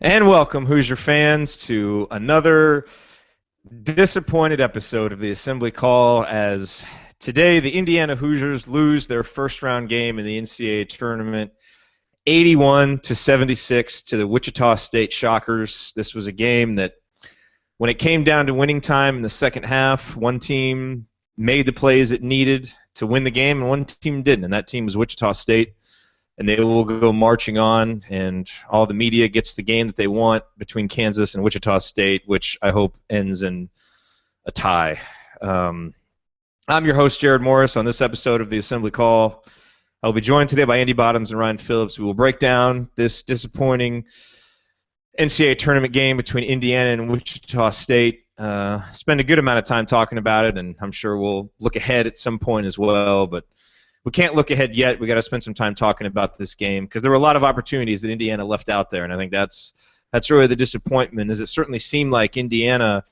And welcome, Hoosier fans, to another disappointed episode of the Assembly Call. As today, the Indiana Hoosiers lose their first-round game in the NCAA tournament, 81-76 to the Wichita State Shockers. This was a game that, when it came down to winning time in the second half, one team made the plays it needed to win the game, and one team didn't, and that team was Wichita State. And they will go marching on, and all the media gets the game that they want between Kansas and Wichita State, which I hope ends in a tie. I'm your host, Jerod Morris, on this episode of the Assembly Call. I'll be joined today by Andy Bottoms and Ryan Phillips. We will break down this disappointing NCAA tournament game between Indiana and Wichita State. Spend a good amount of time talking about it, and I'm sure we'll look ahead at some point as well, but we can't look ahead yet. We got to spend some time talking about this game because there were a lot of opportunities that Indiana left out there, and I think that's really the disappointment. Is it certainly seemed like Indiana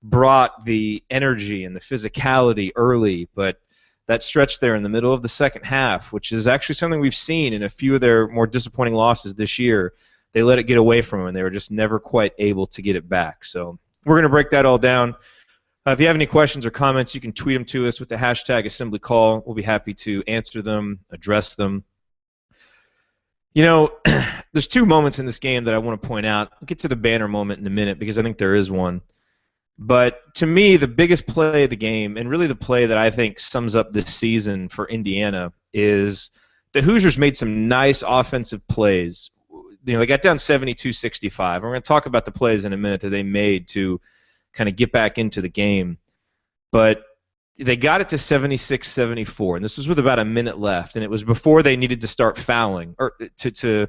brought the energy and the physicality early, but that stretch there in the middle of the second half, which is actually something we've seen in a few of their more disappointing losses this year, they let it get away from them, and they were just never quite able to get it back. So we're going to break that all down. If you have any questions or comments, you can tweet them to us with the hashtag AssemblyCall. We'll be happy to answer them, address them. You know, there's two moments in this game that I want to point out. I'll get to the banner moment in a minute because I think there is one. But to me, the biggest play of the game, and really the play that I think sums up this season for Indiana, is the Hoosiers made some nice offensive plays. You know, they got down 72-65. We're going to talk about the plays in a minute that they made to kind of get back into the game. But they got it to 76-74, and this was with about a minute left, and it was before they needed to start fouling or to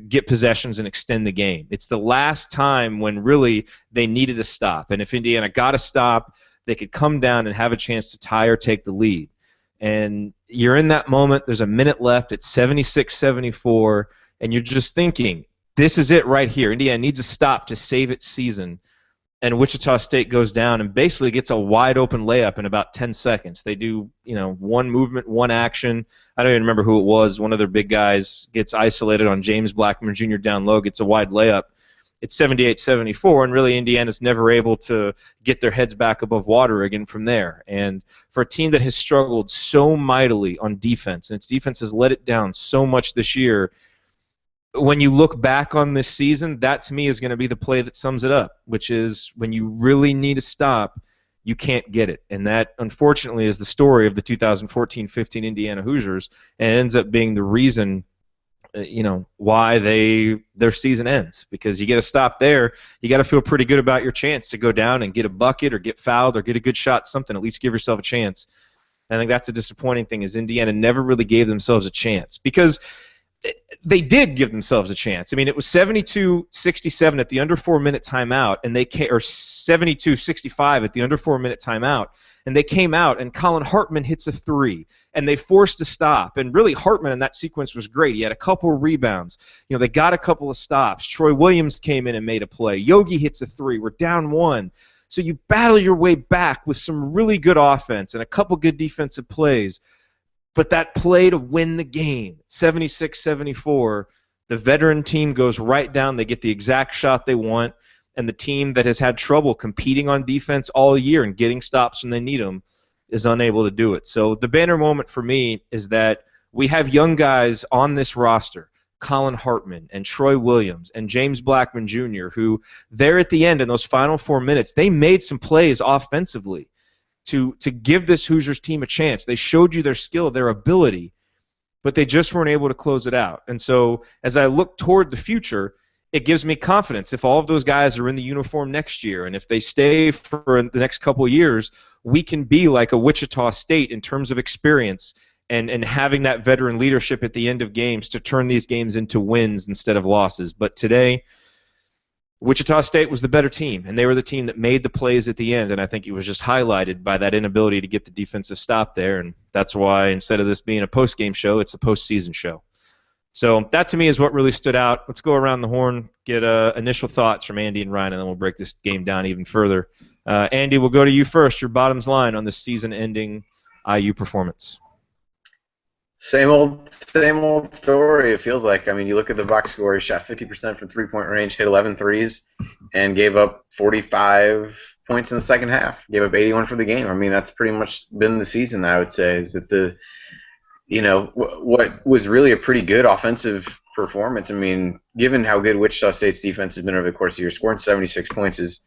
get possessions and extend the game. It's the last time when really they needed to stop, and if Indiana got a stop, they could come down and have a chance to tie or take the lead. And you're in that moment. There's a minute left. It's 76-74, and you're just thinking, this is it right here. Indiana needs a stop to save its season. And Wichita State goes down and basically gets a wide-open layup in about 10 seconds. They do, one movement, one action. I don't even remember who it was. One of their big guys gets isolated on James Blackman Jr. down low, gets a wide layup. It's 78-74, and really Indiana's never able to get their heads back above water again from there. And for a team that has struggled so mightily on defense, and its defense has let it down so much this year, when you look back on this season, that to me is going to be the play that sums it up, which is when you really need a stop, you can't get it. And that, unfortunately, is the story of the 2014-15 Indiana Hoosiers, and it ends up being the reason why their season ends. Because you get a stop there, you got to feel pretty good about your chance to go down and get a bucket or get fouled or get a good shot, something, at least give yourself a chance. And I think that's a disappointing thing, is Indiana never really gave themselves a chance. Because they did give themselves a chance. I mean, it was 72-67 at the under 4-minute timeout, and or 72-65 at the under 4-minute timeout, and they came out, and Colin Hartman hits a three, and they forced a stop. And really, Hartman in that sequence was great. He had a couple of rebounds. They got a couple of stops. Troy Williams came in and made a play. Yogi hits a three. We're down one. So you battle your way back with some really good offense and a couple good defensive plays. But that play to win the game, 76-74, the veteran team goes right down. They get the exact shot they want, and the team that has had trouble competing on defense all year and getting stops when they need them is unable to do it. So the banner moment for me is that we have young guys on this roster, Colin Hartman and Troy Williams and James Blackman Jr., who there at the end in those final 4 minutes, they made some plays offensively to give this Hoosiers team a chance. They showed you their skill, their ability, but they just weren't able to close it out. And so as I look toward the future, it gives me confidence. If all of those guys are in the uniform next year, and if they stay for the next couple of years, we can be like a Wichita State in terms of experience and having that veteran leadership at the end of games to turn these games into wins instead of losses. But today, Wichita State was the better team, and they were the team that made the plays at the end, and I think it was just highlighted by that inability to get the defensive stop there, and that's why instead of this being a post-game show, it's a postseason show. So that to me is what really stood out. Let's go around the horn, get initial thoughts from Andy and Ryan, and then we'll break this game down even further. Andy, we'll go to you first. Your bottoms line on this season-ending IU performance. Same old story. It feels like. I mean, you look at the box score. He shot 50% from 3-point range, hit 11 threes, and gave up 45 points in the second half. Gave up 81 for the game. I mean, that's pretty much been the season. I would say is that what was really a pretty good offensive performance. I mean, given how good Wichita State's defense has been over the course of the year, scoring 76 points is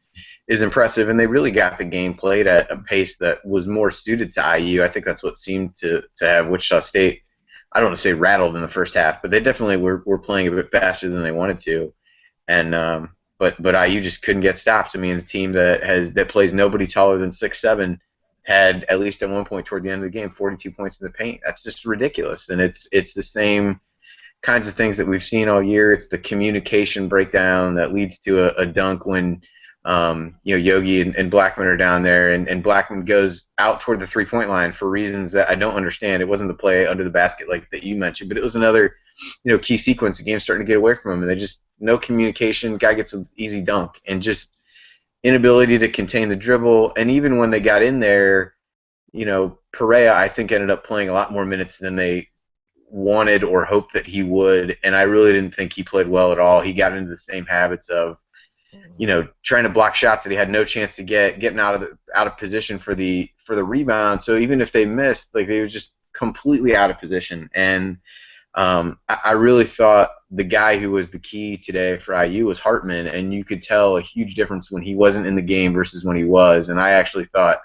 impressive, and they really got the game played at a pace that was more suited to IU. I think that's what seemed to have Wichita State. I don't want to say rattled in the first half, but they definitely were playing a bit faster than they wanted to, and but IU just couldn't get stops. I mean, a team that plays nobody taller than 6'7" had at least at one point toward the end of the game 42 points in the paint. That's just ridiculous, and it's the same kinds of things that we've seen all year. It's the communication breakdown that leads to a dunk when Yogi and Blackman are down there, and Blackman goes out toward the 3-point line for reasons that I don't understand. It wasn't the play under the basket like that you mentioned, but it was another key sequence. The game's starting to get away from him, and they just no communication. Guy gets an easy dunk, and just inability to contain the dribble. And even when they got in there, Perea I think ended up playing a lot more minutes than they wanted or hoped that he would, and I really didn't think he played well at all. He got into the same habits of trying to block shots that he had no chance to getting out of position for the rebound. So even if they missed, like they were just completely out of position. And I really thought the guy who was the key today for IU was Hartman, and you could tell a huge difference when he wasn't in the game versus when he was. And I actually thought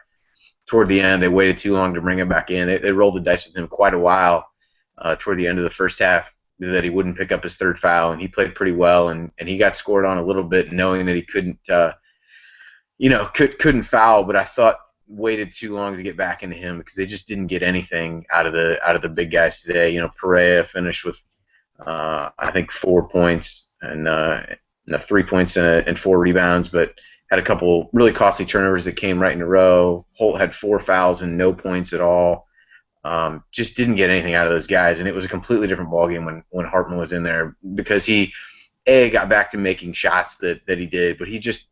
toward the end they waited too long to bring him back in. They rolled the dice with him quite a while toward the end of the first half that he wouldn't pick up his third foul, and he played pretty well, and he got scored on a little bit knowing that he couldn't foul, but I thought waited too long to get back into him because they just didn't get anything out of the big guys today. Perea finished with I think 4 points and 3 points and 4 rebounds, but had a couple really costly turnovers that came right in a row. Holt had 4 fouls and no points at all. Just didn't get anything out of those guys, and it was a completely different ballgame when Hartman was in there because he got back to making shots that he did, but he just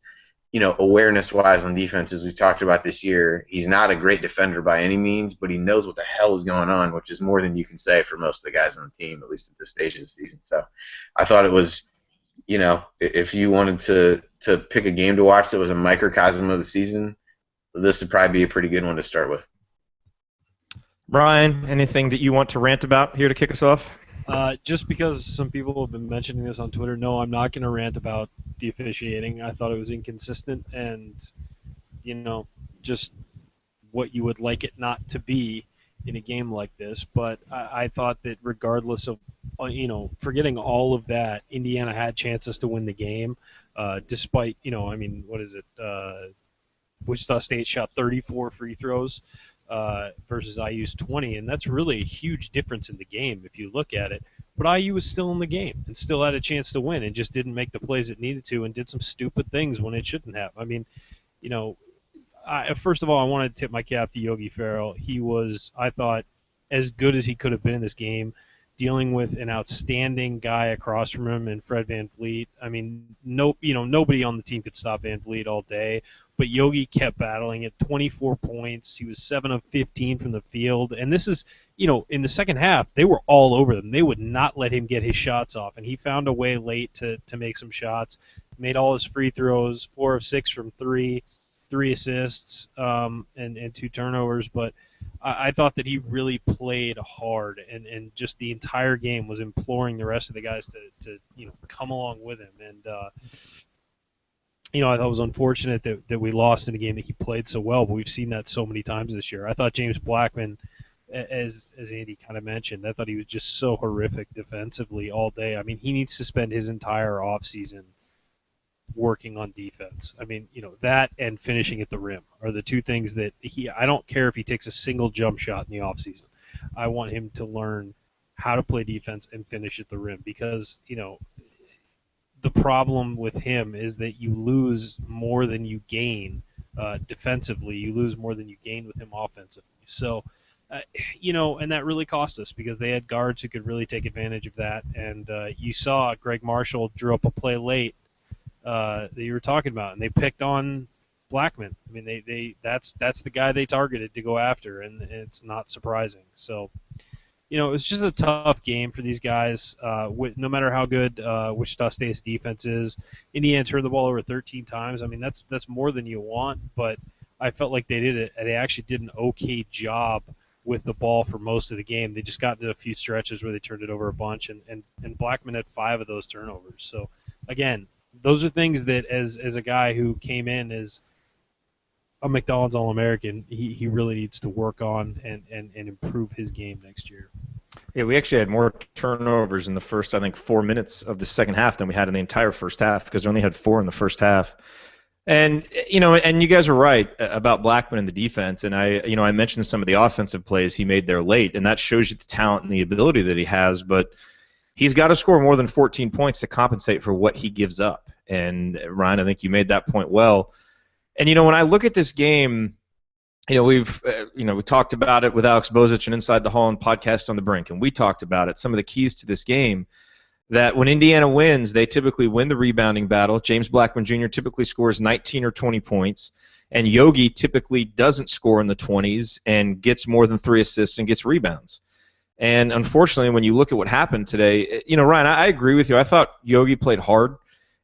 awareness-wise on defense, as we've talked about this year, he's not a great defender by any means, but he knows what the hell is going on, which is more than you can say for most of the guys on the team, at least at this stage of the season. So I thought it was, if you wanted to pick a game to watch that was a microcosm of the season, this would probably be a pretty good one to start with. Brian, anything that you want to rant about here to kick us off? Just because some people have been mentioning this on Twitter, no, I'm not going to rant about the officiating. I thought it was inconsistent and, just what you would like it not to be in a game like this. But I thought that regardless of, forgetting all of that, Indiana had chances to win the game, despite, what is it? Wichita State shot 34 free throws. Versus IU's 20, and that's really a huge difference in the game if you look at it. But IU was still in the game and still had a chance to win and just didn't make the plays it needed to and did some stupid things when it shouldn't have. I mean, first of all, I want to tip my cap to Yogi Ferrell. He was, I thought, as good as he could have been in this game, dealing with an outstanding guy across from him and Fred VanVleet. I mean, nobody on the team could stop VanVleet all day, but Yogi kept battling at 24 points. He was 7 of 15 from the field, and this is, in the second half, they were all over them. They would not let him get his shots off, and he found a way late to make some shots, made all his free throws, 4 of 6 from 3 assists, and 2 turnovers, but I thought that he really played hard, and just the entire game was imploring the rest of the guys to come along with him. And I thought it was unfortunate that we lost in a game that he played so well, but we've seen that so many times this year. I thought James Blackman, as Andy kind of mentioned, I thought he was just so horrific defensively all day. I mean, he needs to spend his entire offseason working on defense. I mean, that and finishing at the rim are the two things that I don't care if he takes a single jump shot in the offseason. I want him to learn how to play defense and finish at the rim because, the problem with him is that you lose more than you gain defensively. You lose more than you gain with him offensively. So, and that really cost us because they had guards who could really take advantage of that. And you saw Greg Marshall drew up a play late that you were talking about, and they picked on Blackman. I mean, that's the guy they targeted to go after, and it's not surprising. So, it's just a tough game for these guys. No matter how good Wichita State's defense is, Indiana turned the ball over 13 times. I mean, that's more than you want, but I felt like they actually did an okay job with the ball for most of the game. They just got into a few stretches where they turned it over a bunch, and Blackman had 5 of those turnovers. So, again, those are things that as a guy who came in as a McDonald's All-American, he really needs to work on and improve his game next year. Yeah, we actually had more turnovers in the first, I think, 4 minutes of the second half than we had in the entire first half because we only had 4 in the first half. And and you guys are right about Blackman and the defense. And I mentioned some of the offensive plays he made there late, and that shows you the talent and the ability that he has. But he's got to score more than 14 points to compensate for what he gives up. And Ryan, I think you made that point well. And when I look at this game, we've we talked about it with Alex Bozich and Inside the Hall and Podcast on the Brink, and we talked about it. Some of the keys to this game, that when Indiana wins, they typically win the rebounding battle. James Blackman Jr. typically scores 19 or 20 points, and Yogi typically doesn't score in the 20s and gets more than 3 assists and gets rebounds. And unfortunately, when you look at what happened today, Ryan, I agree with you. I thought Yogi played hard.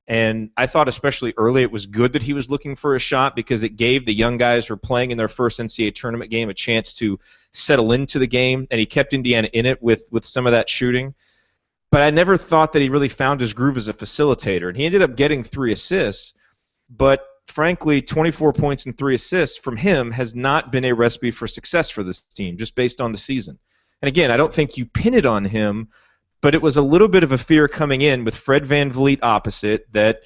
And I thought especially early it was good that he was looking for a shot because it gave the young guys who were playing in their first NCAA tournament game a chance to settle into the game, and he kept Indiana in it with some of that shooting. But I never thought that he really found his groove as a facilitator. And he ended up getting 3 assists, but frankly, 24 points and 3 assists from him has not been a recipe for success for this team, just based on the season. And again, I don't think you pin it on him, but it was a little bit of a fear coming in with Fred VanVleet opposite that,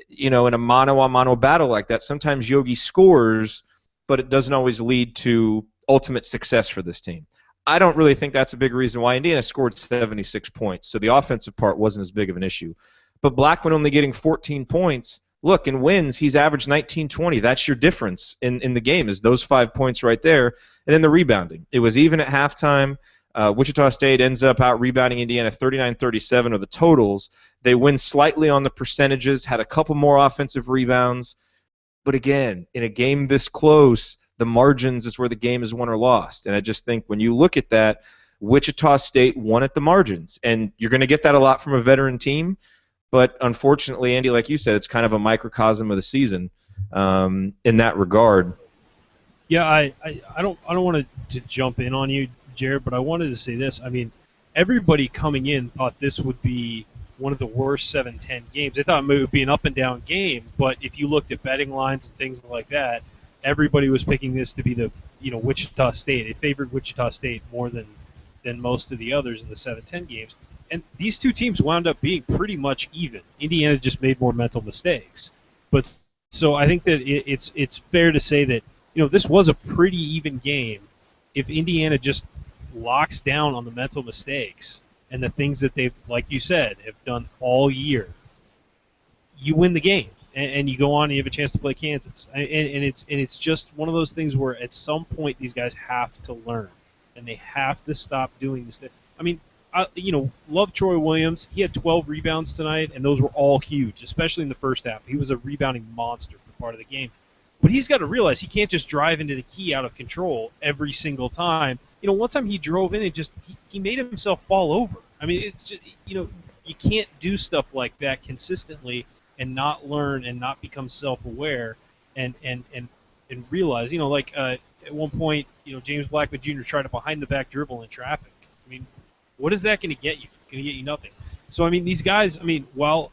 in a mano-a-mano battle like that, sometimes Yogi scores, but it doesn't always lead to ultimate success for this team. I don't really think that's a big reason why Indiana scored 76 points, so the offensive part wasn't as big of an issue. But Blackman only getting 14 points, look, in wins, he's averaged 19-20. That's your difference in the game, is those 5 points right there. And then the rebounding. It was even at halftime. Wichita State ends up out-rebounding Indiana 39-37 of the totals. They win slightly on the percentages, had a couple more offensive rebounds. But again, in a game this close, the margins is where the game is won or lost. And I just think when you look at that, Wichita State won at the margins. And you're going to get that a lot from a veteran team. But unfortunately, Andy, like you said, it's kind of a microcosm of the season in that regard. Yeah, I don't want to jump in on you, Jerod, but I wanted to say this. I mean, everybody coming in thought this would be one of the worst 7-10 games. They thought it would be an up-and-down game, but if you looked at betting lines and things like that, everybody was picking this to be the Wichita State. They favored Wichita State more than most of the others in the 7-10 games. And these two teams wound up being pretty much even. Indiana just made more mental mistakes. But so I think that it's fair to say that this was a pretty even game if Indiana just locks down on the mental mistakes and the things that they've, like you said, have done all year. You win the game, and you go on and you have a chance to play Kansas. And it's just one of those things where at some point these guys have to learn, and they have to stop doing this. I mean, love Troy Williams. He had 12 rebounds tonight, and those were all huge, especially in the first half. He was a rebounding monster for part of the game. But he's got to realize he can't just drive into the key out of control every single time. One time he drove in and just he made himself fall over. I mean, it's just, you can't do stuff like that consistently and not learn and not become self-aware and realize, at one point, James Blackman Jr. tried a behind-the-back dribble in traffic. I mean, what is that going to get you? It's going to get you nothing. So, I mean, these guys, while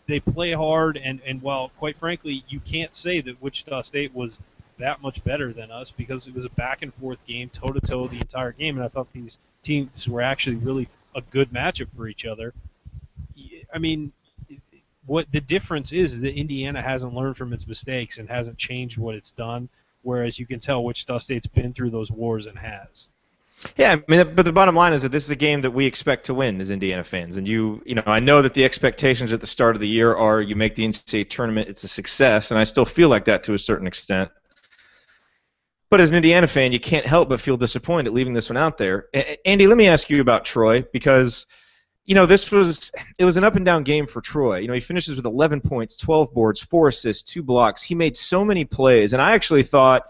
they play hard, and while, quite frankly, you can't say that Wichita State was that much better than us because it was a back-and-forth game, toe-to-toe the entire game, and I thought these teams were actually really a good matchup for each other. I mean, what the difference is that Indiana hasn't learned from its mistakes and hasn't changed what it's done, whereas you can tell Wichita State's been through those wars and has. Yeah, but the bottom line is that this is a game that we expect to win as Indiana fans. And I know that the expectations at the start of the year are you make the NCAA tournament, it's a success, and I still feel like that to a certain extent. But as an Indiana fan, you can't help but feel disappointed leaving this one out there. Andy, let me ask you about Troy because, it was an up-and-down game for Troy. He finishes with 11 points, 12 boards, 4 assists, 2 blocks. He made so many plays, and I actually thought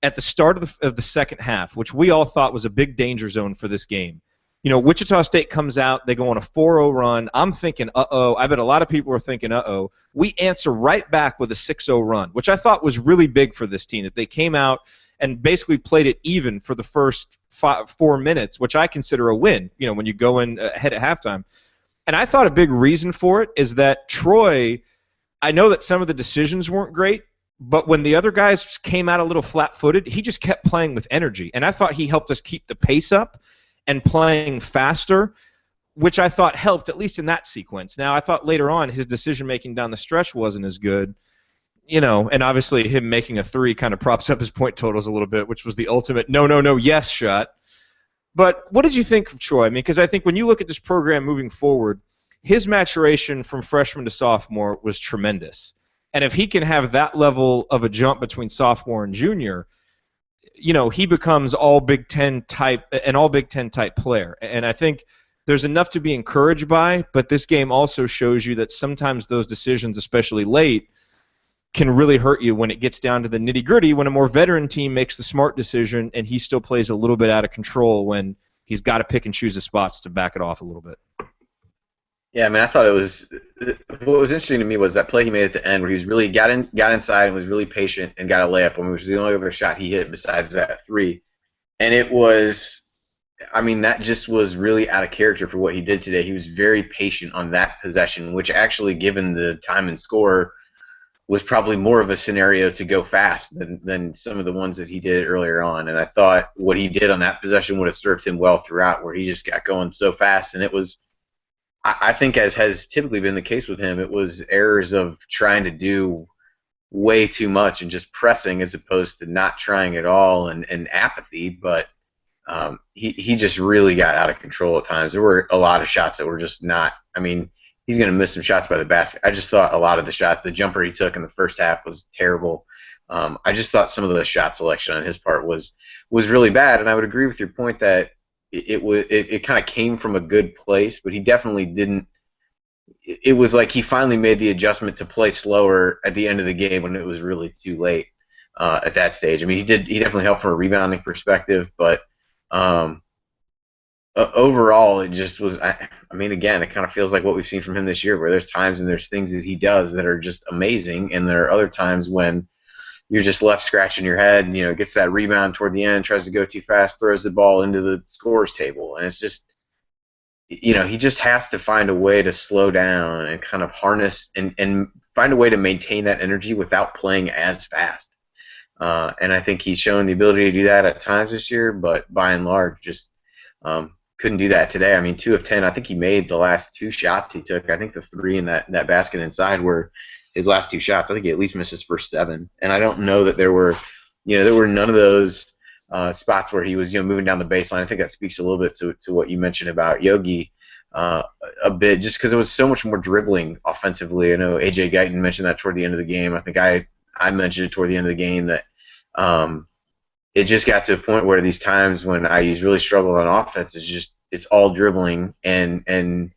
at the start of the second half, which we all thought was a big danger zone for this game, Wichita State comes out, they go on a 4-0 run. I'm thinking, uh-oh. I bet a lot of people are thinking, uh-oh. We answer right back with a 6-0 run, which I thought was really big for this team, that they came out and basically played it even for the first 4 minutes, which I consider a win, when you go in ahead at halftime. And I thought a big reason for it is that Troy, I know that some of the decisions weren't great, but when the other guys came out a little flat-footed, he just kept playing with energy. And I thought he helped us keep the pace up and playing faster, which I thought helped, at least in that sequence. Now, I thought later on his decision-making down the stretch wasn't as good, and obviously him making a 3 kind of props up his point totals a little bit, which was the ultimate no, yes shot. But what did you think of Troy? I mean, because I think when you look at this program moving forward, his maturation from freshman to sophomore was tremendous. And if he can have that level of a jump between sophomore and junior, he becomes an all Big Ten type player. And I think there's enough to be encouraged by, but this game also shows you that sometimes those decisions, especially late, can really hurt you when it gets down to the nitty-gritty, when a more veteran team makes the smart decision and he still plays a little bit out of control when he's got to pick and choose his spots to back it off a little bit. Yeah, I mean, I thought what was interesting to me was that play he made at the end where he was really got inside and was really patient and got a layup, which was the only other shot he hit besides that 3. And it was, I mean, that just was really out of character for what he did today. He was very patient on that possession, which actually, given the time and score, was probably more of a scenario to go fast than some of the ones that he did earlier on. And I thought what he did on that possession would have served him well throughout, where he just got going so fast. And it was, I think, as has typically been the case with him, it was errors of trying to do way too much and just pressing as opposed to not trying at all and apathy. But he just really got out of control at times. There were a lot of shots that were just not, I mean, he's going to miss some shots by the basket. I just thought a lot of the shots, the jumper he took in the first half was terrible. I just thought some of the shot selection on his part was really bad. And I would agree with your point that it kind of came from a good place, but he definitely didn't. It was like he finally made the adjustment to play slower at the end of the game when it was really too late at that stage. I mean, he definitely helped from a rebounding perspective, but overall, it just was. I mean, again, it kind of feels like what we've seen from him this year, where there's times and there's things that he does that are just amazing, and there are other times when you're just left scratching your head. Gets that rebound toward the end, tries to go too fast, throws the ball into the scorer's table, and it's just, he just has to find a way to slow down and kind of harness and find a way to maintain that energy without playing as fast. And I think he's shown the ability to do that at times this year, but by and large, just couldn't do that today. I mean, 2 of 10. I think he made the last 2 shots he took. I think the 3 in that basket inside were his last 2 shots. I think he at least missed his first 7. And I don't know that there were none of those spots where he was, moving down the baseline. I think that speaks a little bit to what you mentioned about Yogi a bit, just because it was so much more dribbling offensively. I know AJ Guyton mentioned that toward the end of the game. I think I mentioned it toward the end of the game that it just got to a point where these times when IU's really struggled on offense, it's all dribbling and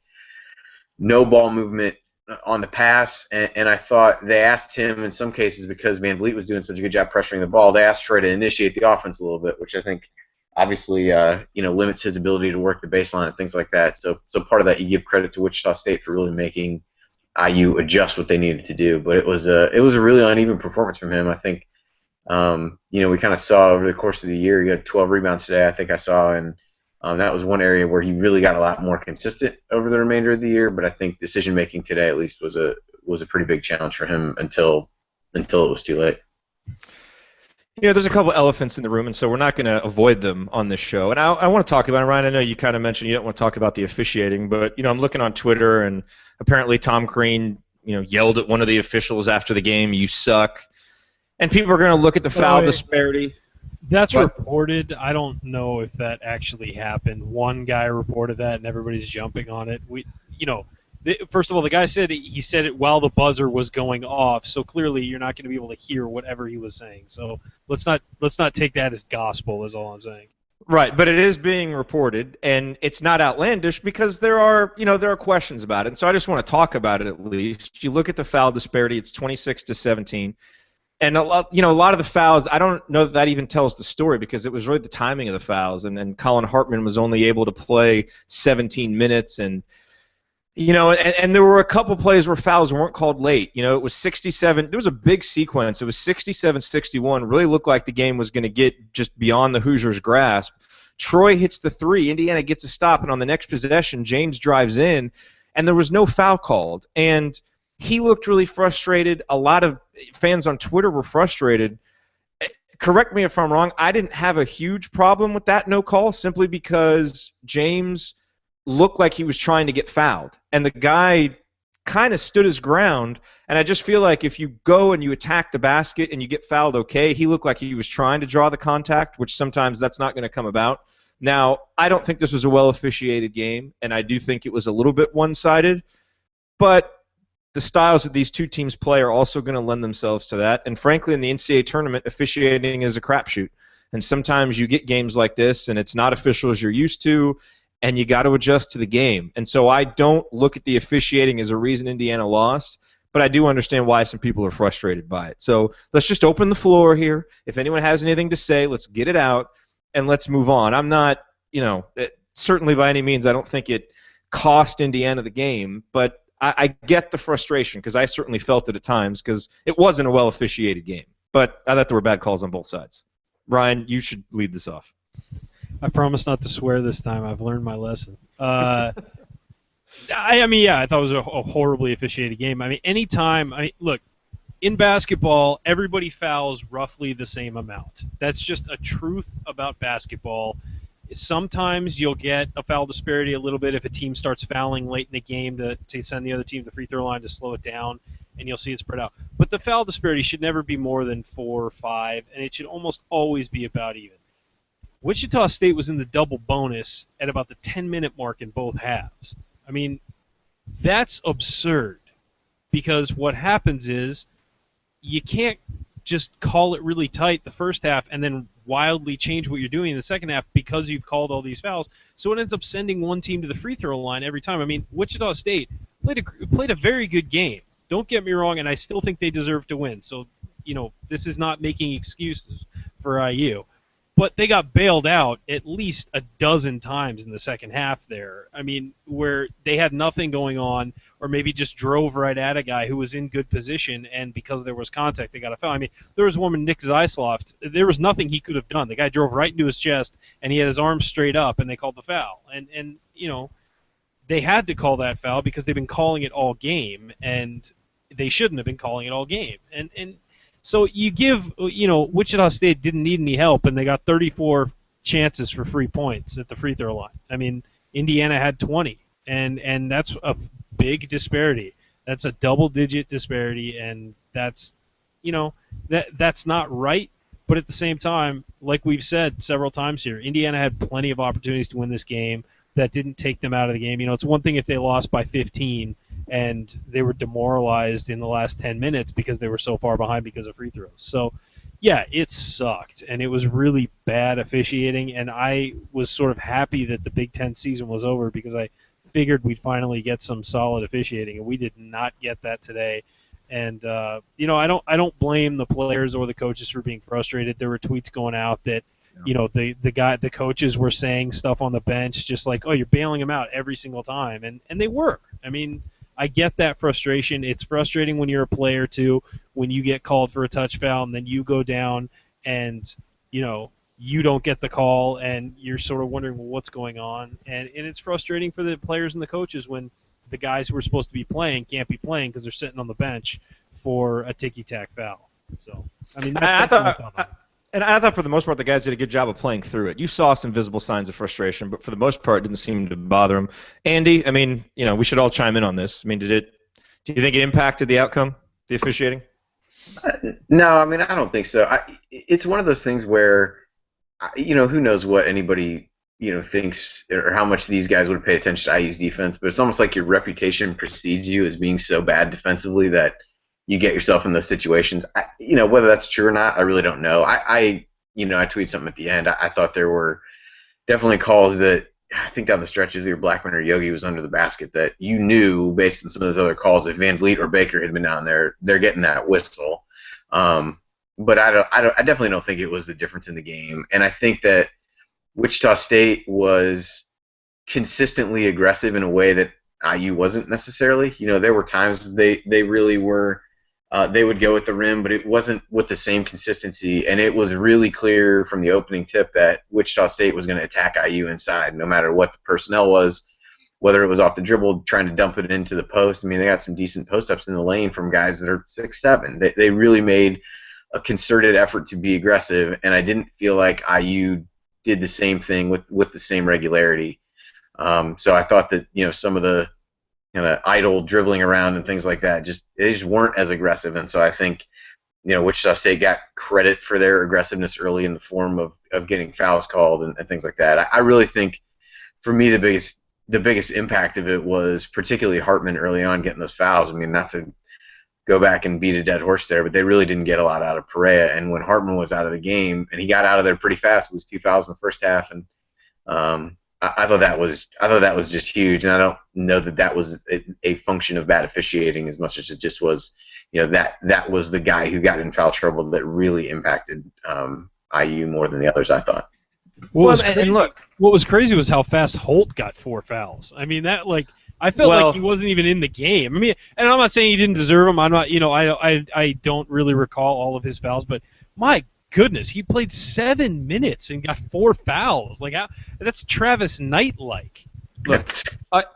no ball movement on the pass. And I thought they asked him in some cases, because Van Vliet was doing such a good job pressuring the ball, they asked Troy to initiate the offense a little bit, which I think obviously limits his ability to work the baseline and things like that. So part of that, you give credit to Wichita State for really making IU adjust what they needed to do. But it was a really uneven performance from him. I think we kind of saw over the course of the year, he had 12 rebounds today, I think I saw, and that was one area where he really got a lot more consistent over the remainder of the year. But I think decision making today, at least, was a pretty big challenge for him until it was too late. There's a couple elephants in the room, and so we're not going to avoid them on this show. And I want to talk about it, Ryan. I know you kind of mentioned you don't want to talk about the officiating, but I'm looking on Twitter, and apparently Tom Crean, yelled at one of the officials after the game, "You suck." And people are going to look at the foul disparity. That's reported. I don't know if that actually happened. One guy reported that, and everybody's jumping on it. First of all, the guy said he said it while the buzzer was going off, so clearly you're not going to be able to hear whatever he was saying. So let's not take that as gospel. Is all I'm saying. Right, but it is being reported, and it's not outlandish because there are questions about it. And so I just want to talk about it at least. You look at the foul disparity; it's 26-17. And a lot of the fouls, I don't know that even tells the story because it was really the timing of the fouls. And Colin Hartman was only able to play 17 minutes. And there were a couple plays where fouls weren't called late. It was 67. There was a big sequence. It was 67-61. Really looked like the game was going to get just beyond the Hoosiers' grasp. Troy hits the three. Indiana gets a stop. And on the next possession, James drives in. And there was no foul called. And he looked really frustrated. A lot of fans on Twitter were frustrated. Correct me if I'm wrong. I didn't have a huge problem with that no call simply because James looked like he was trying to get fouled. And the guy kind of stood his ground. And I just feel like if you go and you attack the basket and you get fouled, okay, he looked like he was trying to draw the contact, which sometimes that's not going to come about. Now, I don't think this was a well-officiated game, and I do think it was a little bit one-sided. But the styles that these two teams play are also going to lend themselves to that. And frankly, in the NCAA tournament, officiating is a crapshoot. And sometimes you get games like this, and it's not official as you're used to, and you got to adjust to the game. And so I don't look at the officiating as a reason Indiana lost, but I do understand why some people are frustrated by it. So let's just open the floor here. If anyone has anything to say, let's get it out, and let's move on. I'm not, certainly by any means, I don't think it cost Indiana the game, but I get the frustration because I certainly felt it at times because it wasn't a well-officiated game. But I thought there were bad calls on both sides. Ryan, you should lead this off. I promise not to swear this time. I've learned my lesson. I thought it was a horribly officiated game. Look, in basketball, everybody fouls roughly the same amount. That's just a truth about basketball. Sometimes you'll get a foul disparity a little bit if a team starts fouling late in the game to send the other team to the free throw line to slow it down, and you'll see it spread out. But the foul disparity should never be more than 4 or 5, and it should almost always be about even. Wichita State was in the double bonus at about the 10-minute mark in both halves. I mean, that's absurd because what happens is you can't just call it really tight the first half and then wildly change what you're doing in the second half because you've called all these fouls. So it ends up sending one team to the free throw line every time. I mean, Wichita State played a very good game. Don't get me wrong, and I still think they deserve to win. So, this is not making excuses for IU. But they got bailed out at least a dozen times in the second half there. I mean, where they had nothing going on or maybe just drove right at a guy who was in good position, and because there was contact, they got a foul. I mean, there was one with Nick Zeisloft. There was nothing he could have done. The guy drove right into his chest, and he had his arms straight up, and they called the foul. And they had to call that foul because they've been calling it all game, and they shouldn't have been calling it all game. And so you give, Wichita State didn't need any help, and they got 34 chances for free points at the free throw line. I mean, Indiana had 20, and that's a big disparity. That's a double-digit disparity, and that's, that's not right. But at the same time, like we've said several times here, Indiana had plenty of opportunities to win this game. That didn't take them out of the game. It's one thing if they lost by 15 and they were demoralized in the last 10 minutes because they were so far behind because of free throws. So, yeah, it sucked, and it was really bad officiating, and I was sort of happy that the Big Ten season was over because I figured we'd finally get some solid officiating, and we did not get that today. And I don't blame the players or the coaches for being frustrated. There were tweets going out that the coaches were saying stuff on the bench just like, oh, you're bailing them out every single time, and they were. I mean, I get that frustration. It's frustrating when you're a player too, when you get called for a touch foul and then you go down and you don't get the call and you're sort of wondering, well, what's going on, and it's frustrating for the players and the coaches when the guys who are supposed to be playing can't be playing because they're sitting on the bench for a ticky-tack foul. So, I mean, I thought for the most part the guys did a good job of playing through it. You saw some visible signs of frustration, but for the most part it didn't seem to bother them. Andy, I mean, we should all chime in on this. I mean, do you think it impacted the outcome, the officiating? No, I mean, I don't think so. It's one of those things where, who knows what anybody, thinks or how much these guys would pay attention to IU's defense, but it's almost like your reputation precedes you as being so bad defensively that you get yourself in those situations. Whether that's true or not, I really don't know. I tweeted something at the end. I thought there were definitely calls that I think down the stretches either Blackman or Yogi was under the basket that you knew based on some of those other calls if Van Vliet or Baker had been down there, they're getting that whistle. but I definitely don't think it was the difference in the game. And I think that Wichita State was consistently aggressive in a way that IU wasn't necessarily. There were times they really were. They would go at the rim, but it wasn't with the same consistency. And it was really clear from the opening tip that Wichita State was going to attack IU inside, no matter what the personnel was, whether it was off the dribble, trying to dump it into the post. I mean, they got some decent post-ups in the lane from guys that are 6'7". They really made a concerted effort to be aggressive, and I didn't feel like IU did the same thing with the same regularity. So I thought that some of the kind of idle dribbling around and things like that they just weren't as aggressive, and so I think Wichita State got credit for their aggressiveness early in the form of getting fouls called and things like that. I really think for me the biggest impact of it was particularly Hartman early on getting those fouls. I mean, not to go back and beat a dead horse there, but they really didn't get a lot out of Perea. And when Hartman was out of the game, and he got out of there pretty fast, it was 2 fouls in the first half, and I thought that was just huge. And I don't know that was a function of bad officiating as much as it just was, that was the guy who got in foul trouble that really impacted IU more than the others, I thought. What was crazy was how fast Holt got 4 fouls. I mean, I felt like he wasn't even in the game. I mean, and I'm not saying he didn't deserve them. I'm not, I don't really recall all of his fouls, but my goodness, he played 7 minutes and got 4 fouls. That's Travis Knight-like. Look,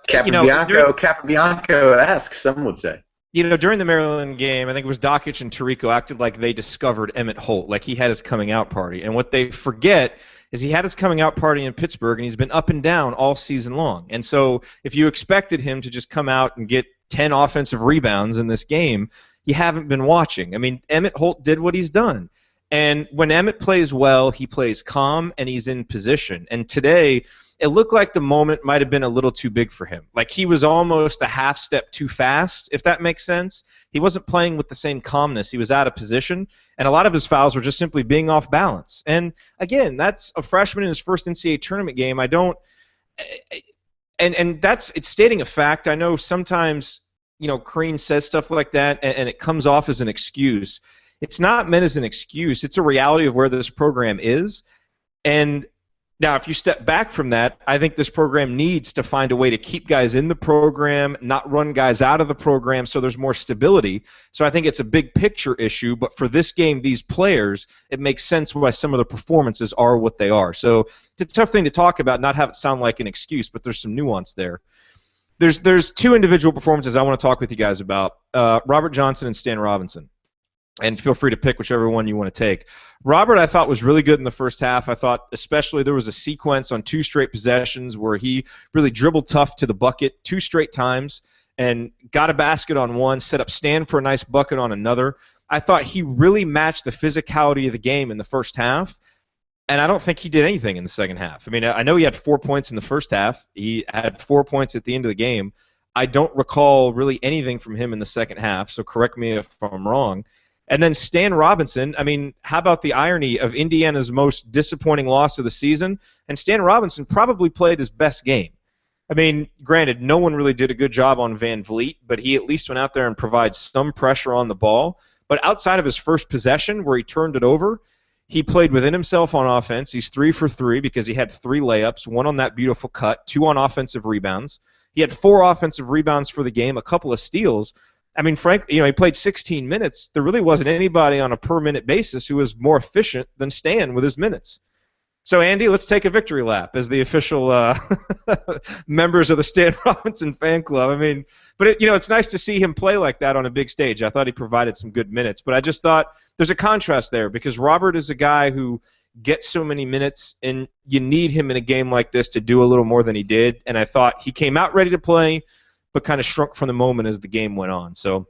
Capabianco-esque, some would say. During the Maryland game, I think it was Dockich and Tirico acted like they discovered Emmett Holt, like he had his coming out party. And what they forget is he had his coming out party in Pittsburgh, and he's been up and down all season long. And so if you expected him to just come out and get 10 offensive rebounds in this game, you haven't been watching. I mean, Emmett Holt did what he's done. And when Emmett plays well, he plays calm and he's in position. And today, it looked like the moment might have been a little too big for him. Like he was almost a half step too fast, if that makes sense. He wasn't playing with the same calmness. He was out of position, and a lot of his fouls were just simply being off balance. And again, that's a freshman in his first NCAA tournament game. It's stating a fact. I know sometimes, Crean says stuff like that, and it comes off as an excuse. It's not meant as an excuse. It's a reality of where this program is. And now, if you step back from that, I think this program needs to find a way to keep guys in the program, not run guys out of the program so there's more stability. So I think it's a big picture issue. But for this game, these players, it makes sense why some of the performances are what they are. So it's a tough thing to talk about, not have it sound like an excuse, but there's some nuance there. There's 2 individual performances I want to talk with you guys about, Robert Johnson and Stan Robinson. And feel free to pick whichever one you want to take. Robert, I thought, was really good in the first half. I thought especially there was a sequence on 2 straight possessions where he really dribbled tough to the bucket 2 straight times and got a basket on one, set up Stan for a nice bucket on another. I thought he really matched the physicality of the game in the first half, and I don't think he did anything in the second half. I mean, I know he had 4 points in the first half. He had 4 points at the end of the game. I don't recall really anything from him in the second half, so correct me if I'm wrong. And then Stan Robinson, I mean, how about the irony of Indiana's most disappointing loss of the season? And Stan Robinson probably played his best game. I mean, granted, no one really did a good job on Van Vliet, but he at least went out there and provided some pressure on the ball. But outside of his first possession where he turned it over, he played within himself on offense. He's 3 for 3 because he had 3 layups, 1 on that beautiful cut, 2 on offensive rebounds. He had 4 offensive rebounds for the game, a couple of steals. I mean, frankly, he played 16 minutes. There really wasn't anybody on a per-minute basis who was more efficient than Stan with his minutes. So, Andy, let's take a victory lap as the official members of the Stan Robinson fan club. I mean, but it's nice to see him play like that on a big stage. I thought he provided some good minutes, but I just thought there's a contrast there because Robert is a guy who gets so many minutes, and you need him in a game like this to do a little more than he did. And I thought he came out ready to play, but kind of shrunk from the moment as the game went on. So,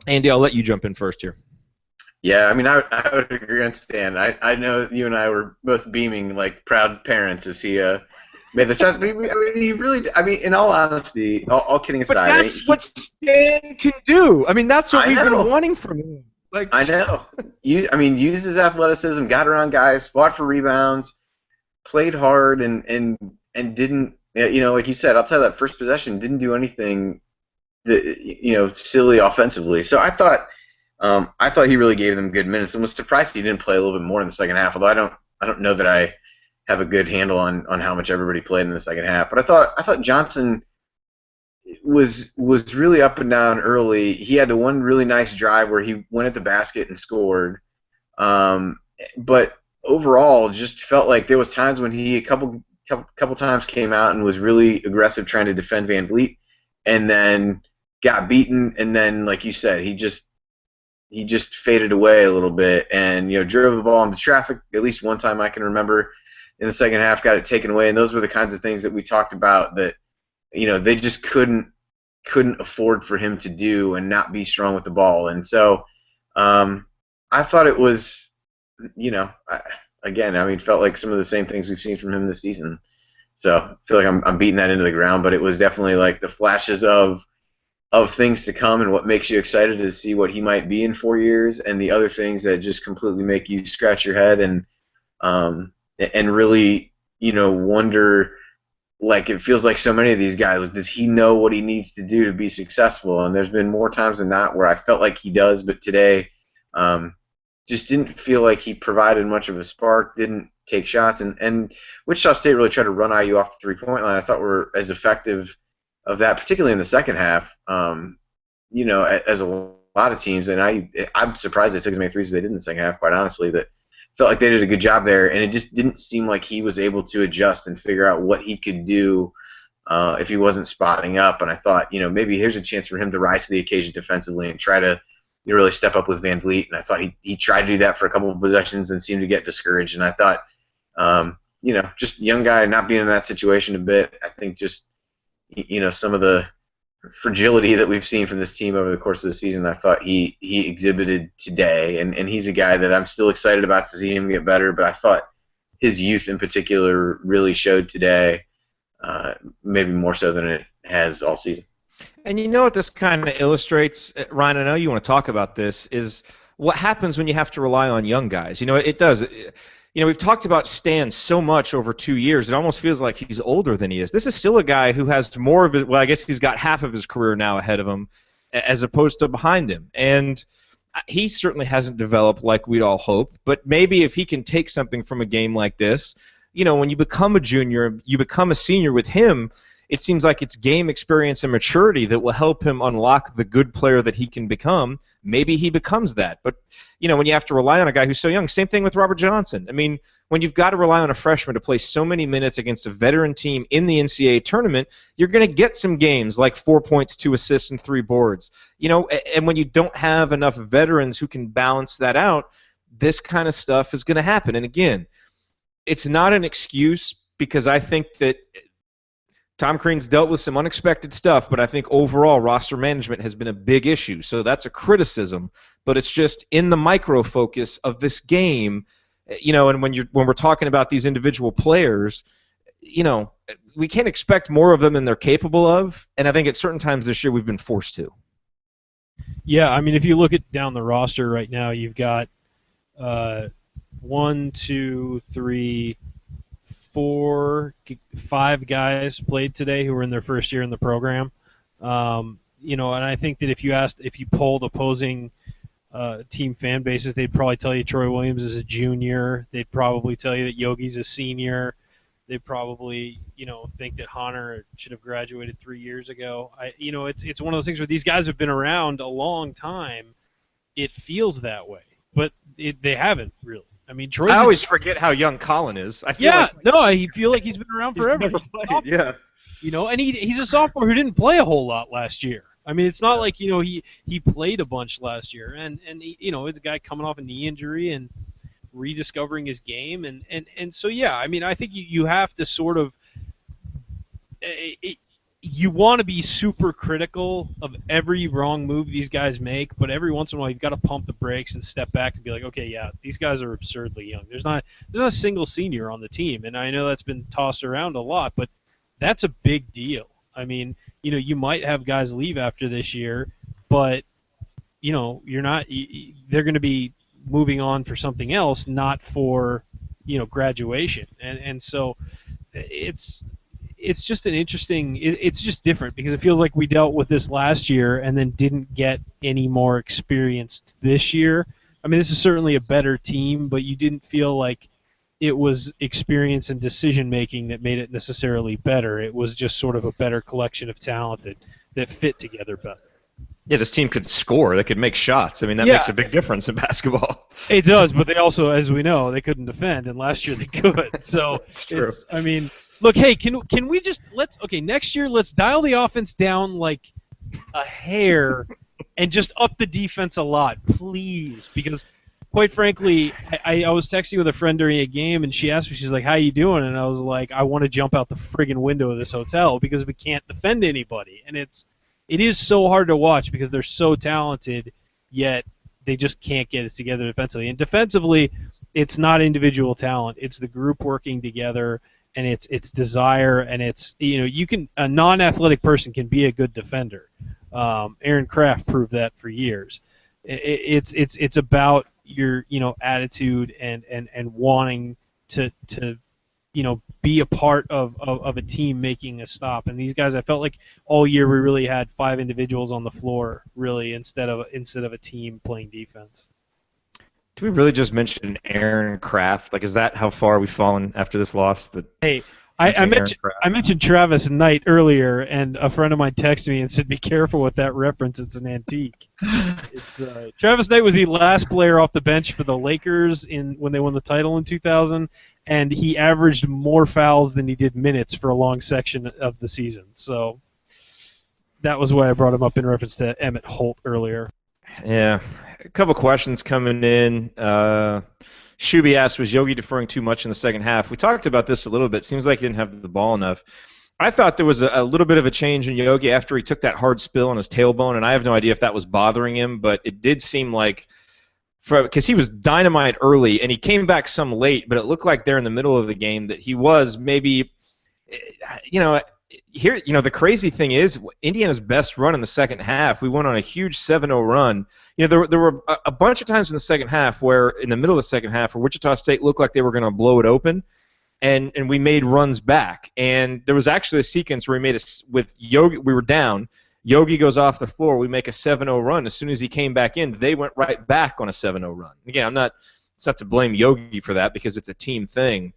Andy, I'll let you jump in first here. Yeah, I mean, I would agree on Stan. I know you and I were both beaming like proud parents as he made the shot. I mean, he really. I mean, in all honesty, all kidding aside, but that's what Stan can do. I mean, that's what we've been wanting from him. Like, I know. Used his athleticism, got around guys, fought for rebounds, played hard, and didn't. Like you said, outside of that first possession, didn't do anything that silly offensively. So I thought I thought he really gave them good minutes, and was surprised he didn't play a little bit more in the second half. Although I don't know that I have a good handle on how much everybody played in the second half. But I thought Johnson was really up and down early. He had the one really nice drive where he went at the basket and scored. But overall, just felt like there was times when he a couple times came out and was really aggressive trying to defend Van Vliet, and then got beaten, and then like you said, he just faded away a little bit, and drove the ball into traffic at least one time I can remember in the second half, got it taken away, and those were the kinds of things that we talked about that they just couldn't afford for him to do and not be strong with the ball. And so I thought it was, felt like some of the same things we've seen from him this season. So I feel like I'm beating that into the ground, but it was definitely like the flashes of things to come and what makes you excited to see what he might be in 4 years, and the other things that just completely make you scratch your head and really wonder. Like, it feels like so many of these guys, like, does he know what he needs to do to be successful? And there's been more times than not where I felt like he does, but today just didn't feel like he provided much of a spark, didn't take shots. And Wichita State really tried to run IU off the three-point line. I thought were as effective of that, particularly in the second half, as a lot of teams. And I'm surprised they took as many threes as they did in the second half, quite honestly, that felt like they did a good job there, and it just didn't seem like he was able to adjust and figure out what he could do if he wasn't spotting up. And I thought, maybe here's a chance for him to rise to the occasion defensively and try to really step up with Van Vliet. And I thought he tried to do that for a couple of possessions and seemed to get discouraged. And I thought, just young guy not being in that situation a bit, I think just, some of the fragility that we've seen from this team over the course of the season, I thought he exhibited today, and he's a guy that I'm still excited about to see him get better, but I thought his youth in particular really showed today, maybe more so than it has all season. And what this kind of illustrates, Ryan, I know you want to talk about this, is what happens when you have to rely on young guys. It does. We've talked about Stan so much over 2 years, it almost feels like he's older than he is. This is still a guy who has more of his, well, I guess he's got half of his career now ahead of him as opposed to behind him. And he certainly hasn't developed like we'd all hope, but maybe if he can take something from a game like this, when you become a junior, you become a senior with him, it seems like it's game experience and maturity that will help him unlock the good player that he can become. Maybe he becomes that. But, when you have to rely on a guy who's so young, same thing with Robert Johnson. I mean, when you've got to rely on a freshman to play so many minutes against a veteran team in the NCAA tournament, you're going to get some games like 4 points, 2 assists, and 3 boards. And when you don't have enough veterans who can balance that out, this kind of stuff is going to happen. And again, it's not an excuse, because I think that Tom Crean's dealt with some unexpected stuff, but I think overall roster management has been a big issue. So that's a criticism, but it's just in the micro focus of this game, and when we're talking about these individual players, we can't expect more of them than they're capable of, and I think at certain times this year we've been forced to. Yeah, I mean, if you look at down the roster right now, you've got 5 guys played today who were in their first year in the program. And I think that if you polled opposing team fan bases, they'd probably tell you Troy Williams is a junior. They'd probably tell you that Yogi's a senior. They'd probably, think that Hunter should have graduated 3 years ago. It's one of those things where these guys have been around a long time. It feels that way, but they haven't really. I mean, I always forget how young Colin is. I feel like he's been around forever. He's never played, yeah. And he's a sophomore who didn't play a whole lot last year. I mean, it's not like he played a bunch last year, and it's a guy coming off a knee injury and rediscovering his game, and so yeah. I mean, I think you have to sort of you want to be super critical of every wrong move these guys make, but every once in a while you've got to pump the brakes and step back and be like, okay, yeah, these guys are absurdly young. There's not a single senior on the team, and I know that's been tossed around a lot, but that's a big deal. I mean, you might have guys leave after this year, but you're not. They're going to be moving on for something else, not for graduation, and so it's it's just an interesting. It's just different because it feels like we dealt with this last year and then didn't get any more experienced this year. I mean, this is certainly a better team, but you didn't feel like it was experience and decision making that made it necessarily better. It was just sort of a better collection of talent that fit together better. Yeah, this team could score. They could make shots. I mean, that makes a big difference in basketball. It does, but they also, as we know, they couldn't defend, and last year they could. So it's, I mean, look, hey, can we just next year let's dial the offense down like a hair and just up the defense a lot, please, because quite frankly, I was texting with a friend during a game, and she asked me, she's like, "How you doing?" And I was like, "I want to jump out the friggin' window of this hotel because we can't defend anybody," and it is so hard to watch because they're so talented, yet they just can't get it together defensively. And defensively, it's not individual talent; it's the group working together, and it's desire, and it's a non-athletic person can be a good defender. Aaron Kraft proved that for years. It's about your attitude and wanting to be a part of a team making a stop. And these guys, I felt like all year we really had 5 individuals on the floor, really, instead of a team playing defense. Do we really just mention Aaron Kraft? Like, is that how far we've fallen after this loss? Hey, I mentioned Travis Knight earlier, and a friend of mine texted me and said, "Be careful with that reference. It's an antique." Travis Knight was the last player off the bench for the Lakers when they won the title in 2000, and he averaged more fouls than he did minutes for a long section of the season. So that was why I brought him up in reference to Emmett Holt earlier. Yeah, a couple questions coming in. Shuby asked, was Yogi deferring too much in the second half? We talked about this a little bit. Seems like he didn't have the ball enough. I thought there was a little bit of a change in Yogi after he took that hard spill on his tailbone, and I have no idea if that was bothering him, but it did seem like, because he was dynamite early, and he came back some late, but it looked like there in the middle of the game that he was maybe, here, the crazy thing is Indiana's best run in the second half. We went on a huge 7-0 run. There were a bunch of times in the second half where, in the middle of the second half, where Wichita State looked like they were going to blow it open, and we made runs back. And there was actually a sequence where we made with Yogi. We were down. Yogi goes off the floor. We make a 7-0 run. As soon as he came back in, they went right back on a 7-0 run. Again, it's not to blame Yogi for that because it's a team thing.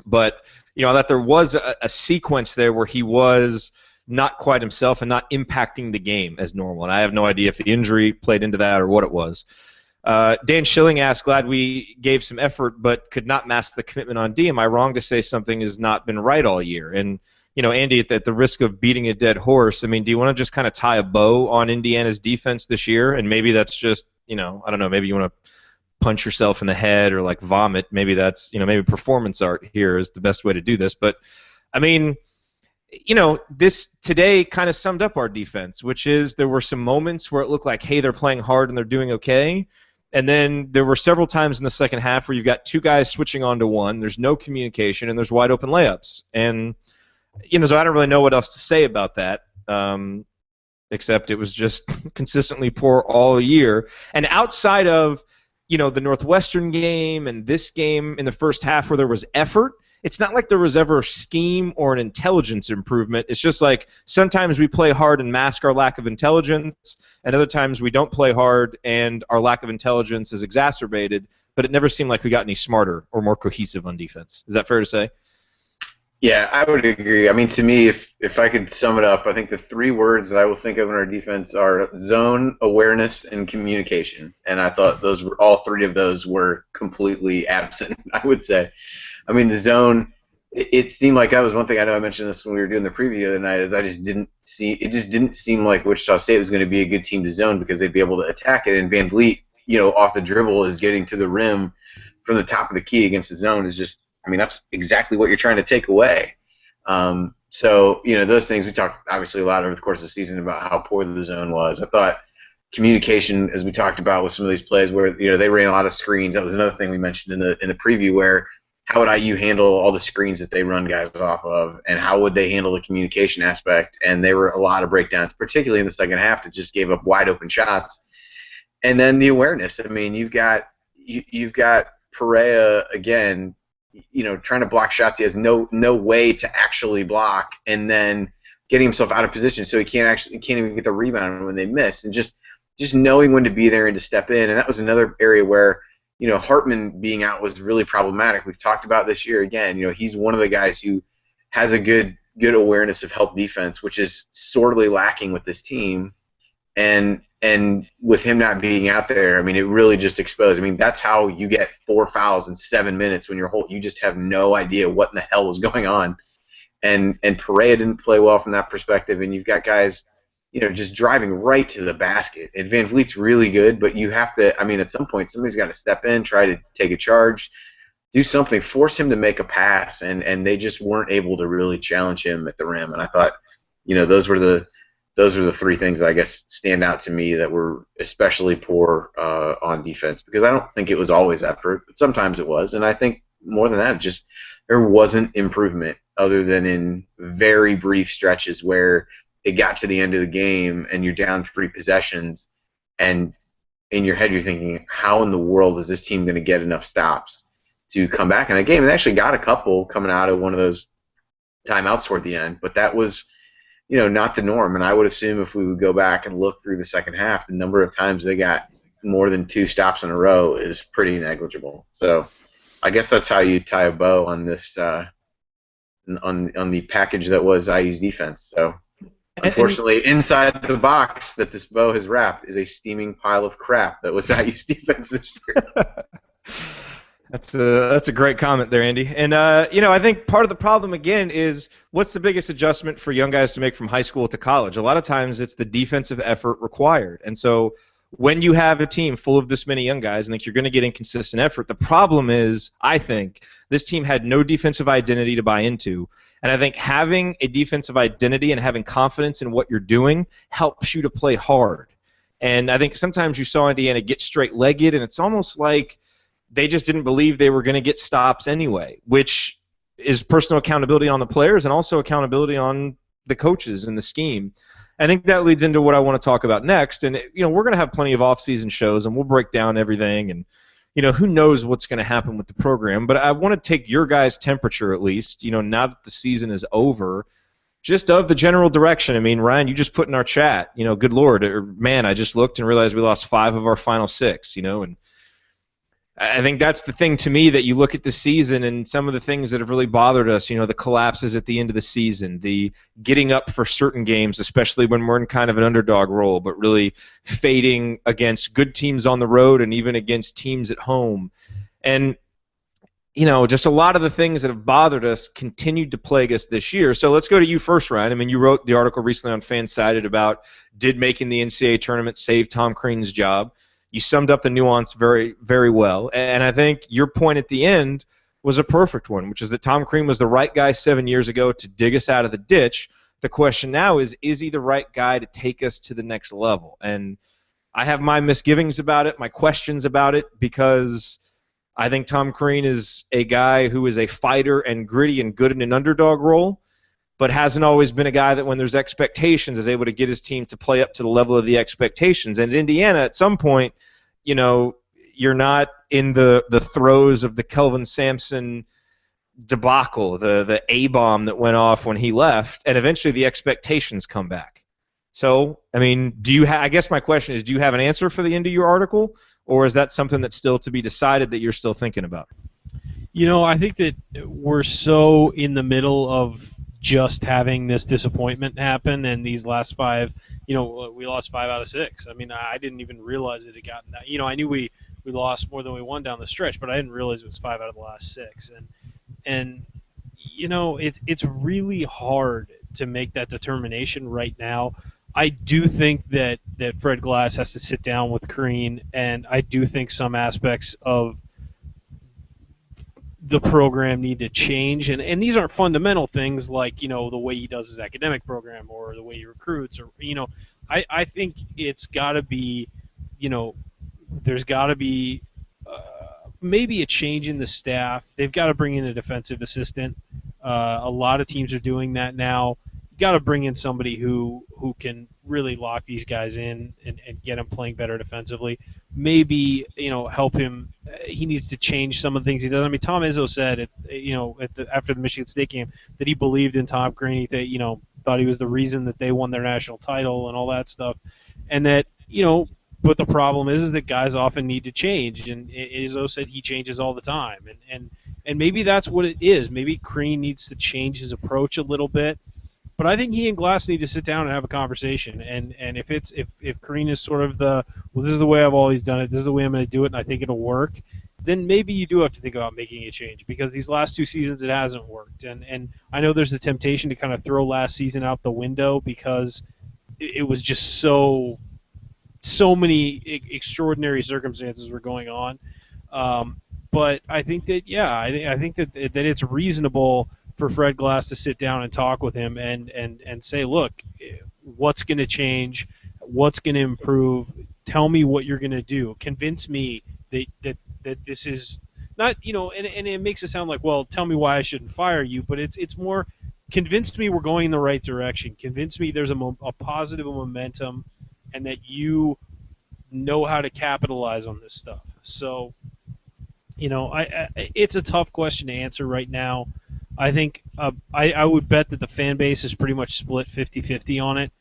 But I thought there was a sequence there where he was not quite himself and not impacting the game as normal. And I have no idea if the injury played into that or what it was. Dan Schilling asked, glad we gave some effort but could not mask the commitment on D. Am I wrong to say something has not been right all year? And, Andy, at the risk of beating a dead horse, I mean, do you want to just kind of tie a bow on Indiana's defense this year? And maybe that's just, I don't know, maybe you want to punch yourself in the head or like vomit. Maybe that's, maybe performance art here is the best way to do this. But I mean, this today kind of summed up our defense, which is there were some moments where it looked like, hey, they're playing hard and they're doing okay. And then there were several times in the second half where you've got 2 guys switching on to one, there's no communication, and there's wide open layups. And, so I don't really know what else to say about that. Except it was just consistently poor all year. And outside of the Northwestern game and this game in the first half where there was effort, it's not like there was ever a scheme or an intelligence improvement. It's just like sometimes we play hard and mask our lack of intelligence, and other times we don't play hard and our lack of intelligence is exacerbated, but it never seemed like we got any smarter or more cohesive on defense. Is that fair to say? Yeah, I would agree. I mean, to me, if I could sum it up, I think the 3 words that I will think of in our defense are zone, awareness, and communication. And I thought all 3 of those were completely absent, I would say. I mean, the zone, it seemed like that was one thing. I know I mentioned this when we were doing the preview the other night, is it just didn't seem like Wichita State was going to be a good team to zone because they'd be able to attack it. And Van Vliet, off the dribble is getting to the rim from the top of the key against the zone is just, I mean, that's exactly what you're trying to take away. So, those things we talked obviously a lot over the course of the season about how poor the zone was. I thought communication, as we talked about with some of these plays where, they ran a lot of screens. That was another thing we mentioned in the preview where how would IU handle all the screens that they run guys off of, and how would they handle the communication aspect? And there were a lot of breakdowns, particularly in the second half, that just gave up wide open shots. And then the awareness. I mean, you've got Perea again trying to block shots he has no way to actually block, and then getting himself out of position so he can't even get the rebound when they miss, and just knowing when to be there and to step in. And that was another area where Hartman being out was really problematic. We've talked about this year again. He's one of the guys who has a good awareness of help defense, which is sorely lacking with this team. And with him not being out there, I mean, it really just exposed. I mean, that's how you get 4 fouls in 7 minutes when you just have no idea what in the hell was going on. And Perea didn't play well from that perspective. And you've got guys, just driving right to the basket. And Van Vliet's really good, but you have to. I mean, at some point, somebody's got to step in, try to take a charge, do something, force him to make a pass. And they just weren't able to really challenge him at the rim. And I thought, those were the 3 things that I guess stand out to me that were especially poor on defense, because I don't think it was always effort, but sometimes it was. And I think more than that, just there wasn't improvement other than in very brief stretches where it got to the end of the game and you're down 3 possessions, and in your head you're thinking, how in the world is this team going to get enough stops to come back in a game? And they actually got a couple coming out of one of those timeouts toward the end, but that was not the norm. And I would assume if we would go back and look through the second half, the number of times they got more than 2 stops in a row is pretty negligible. So I guess that's how you tie a bow on this on the package that was IU's defense. So unfortunately, inside the box that this bow has wrapped is a steaming pile of crap that was IU's defense this year. That's a great comment there, Andy. And I think part of the problem again is, what's the biggest adjustment for young guys to make from high school to college? A lot of times it's the defensive effort required. And so when you have a team full of this many young guys, I think you're going to get inconsistent effort. The problem is, I think this team had no defensive identity to buy into. And I think having a defensive identity and having confidence in what you're doing helps you to play hard. And I think sometimes you saw Indiana get straight-legged, and it's almost like they just didn't believe they were going to get stops anyway, which is personal accountability on the players and also accountability on the coaches and the scheme. I think that leads into what I want to talk about next. And we're going to have plenty of off-season shows, and we'll break down everything. And who knows what's going to happen with the program. But I want to take your guys' temperature at least. Now that the season is over, just of the general direction. I mean, Ryan, you just put in our chat. Good Lord, or man, I just looked and realized we lost 5 of our final 6. And I think that's the thing to me, that you look at the season and some of the things that have really bothered us, the collapses at the end of the season, the getting up for certain games, especially when we're in kind of an underdog role, but really fading against good teams on the road and even against teams at home. And, just a lot of the things that have bothered us continued to plague us this year. So let's go to you first, Ryan. I mean, you wrote the article recently on Fansided about, did making the NCAA tournament save Tom Crean's job? You summed up the nuance very, very well. And I think your point at the end was a perfect one, which is that Tom Crean was the right guy 7 years ago to dig us out of the ditch. The question now is he the right guy to take us to the next level? And I have my misgivings about it, my questions about it, because I think Tom Crean is a guy who is a fighter and gritty and good in an underdog role, but hasn't always been a guy that when there's expectations is able to get his team to play up to the level of the expectations. And at Indiana, at some point, you're not in the throes of the Kelvin Sampson debacle, the A-bomb that went off when he left, and eventually the expectations come back. So, I mean, I guess my question is, do you have an answer for the end of your article, or is that something that's still to be decided that you're still thinking about? I think that we're so in the middle of just having this disappointment happen, and these last 5, we lost 5 out of 6. I mean, I didn't even realize it had gotten that. I knew we lost more than we won down the stretch, but I didn't realize it was 5 out of the last 6. And it's really hard to make that determination right now. I do think that Fred Glass has to sit down with Crean, and I do think some aspects of the program need to change, and these aren't fundamental things like the way he does his academic program or the way he recruits, or I think it's got to be there's got to be maybe a change in the staff. They've got to bring in a defensive assistant. A lot of teams are doing that now. got to bring in somebody who can really lock these guys in and get them playing better defensively. Maybe help him. He needs to change some of the things he does. I mean, Tom Izzo said after the Michigan State game that he believed in Tom Green. That thought he was the reason that they won their national title and all that stuff, and that But the problem is that guys often need to change, and Izzo said he changes all the time, and maybe that's what it is. Maybe Crean needs to change his approach a little bit. But I think he and Glass need to sit down and have a conversation. And if Crean is sort of this is the way I've always done it, this is the way I'm going to do it, and I think it'll work, then maybe you do have to think about making a change, because these last 2 seasons it hasn't worked. And I know there's a temptation to kind of throw last season out the window because it was just so many extraordinary circumstances were going on. But I think that I think that it's reasonable for Fred Glass to sit down and talk with him and say, look, what's going to change, what's going to improve, tell me what you're going to do, convince me that this is not, and it makes it sound like, well, tell me why I shouldn't fire you, but it's more, convince me we're going in the right direction, convince me there's a positive momentum and that you know how to capitalize on this stuff. So, it's a tough question to answer right now. I think I would bet that the fan base is pretty much split 50-50 on it.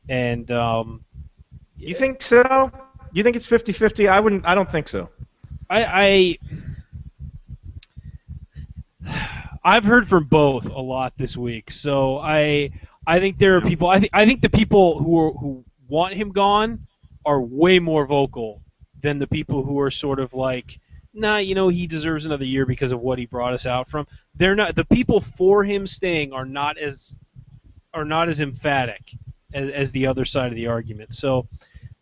And you think so? You think it's 50-50? I don't think so. I've heard from both a lot this week. So I think there are people. I think the people who want him gone are way more vocal than the people who are sort of like, nah, he deserves another year because of what he brought us out from. They're not, the people for him staying are not as emphatic as the other side of the argument. So,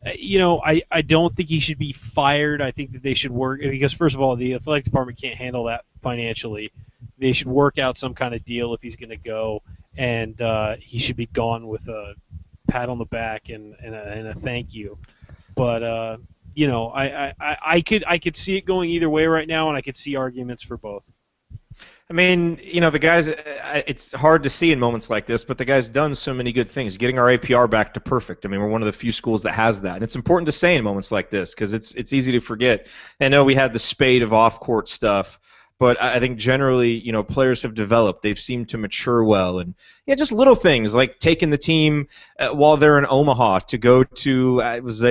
I don't think he should be fired. I think that they should work, because first of all, the athletic department can't handle that financially. They should work out some kind of deal if he's going to go, and he should be gone with a pat on the back and a thank you. But I could see it going either way right now, and I could see arguments for both. I mean, the guy's, it's hard to see in moments like this, but the guy's done so many good things, getting our APR back to perfect. I mean, we're one of the few schools that has that. And it's important to say in moments like this because it's easy to forget. I know we had the spate of off-court stuff, but I think generally, players have developed. They've seemed to mature well. And just little things like taking the team while they're in Omaha to go to, it was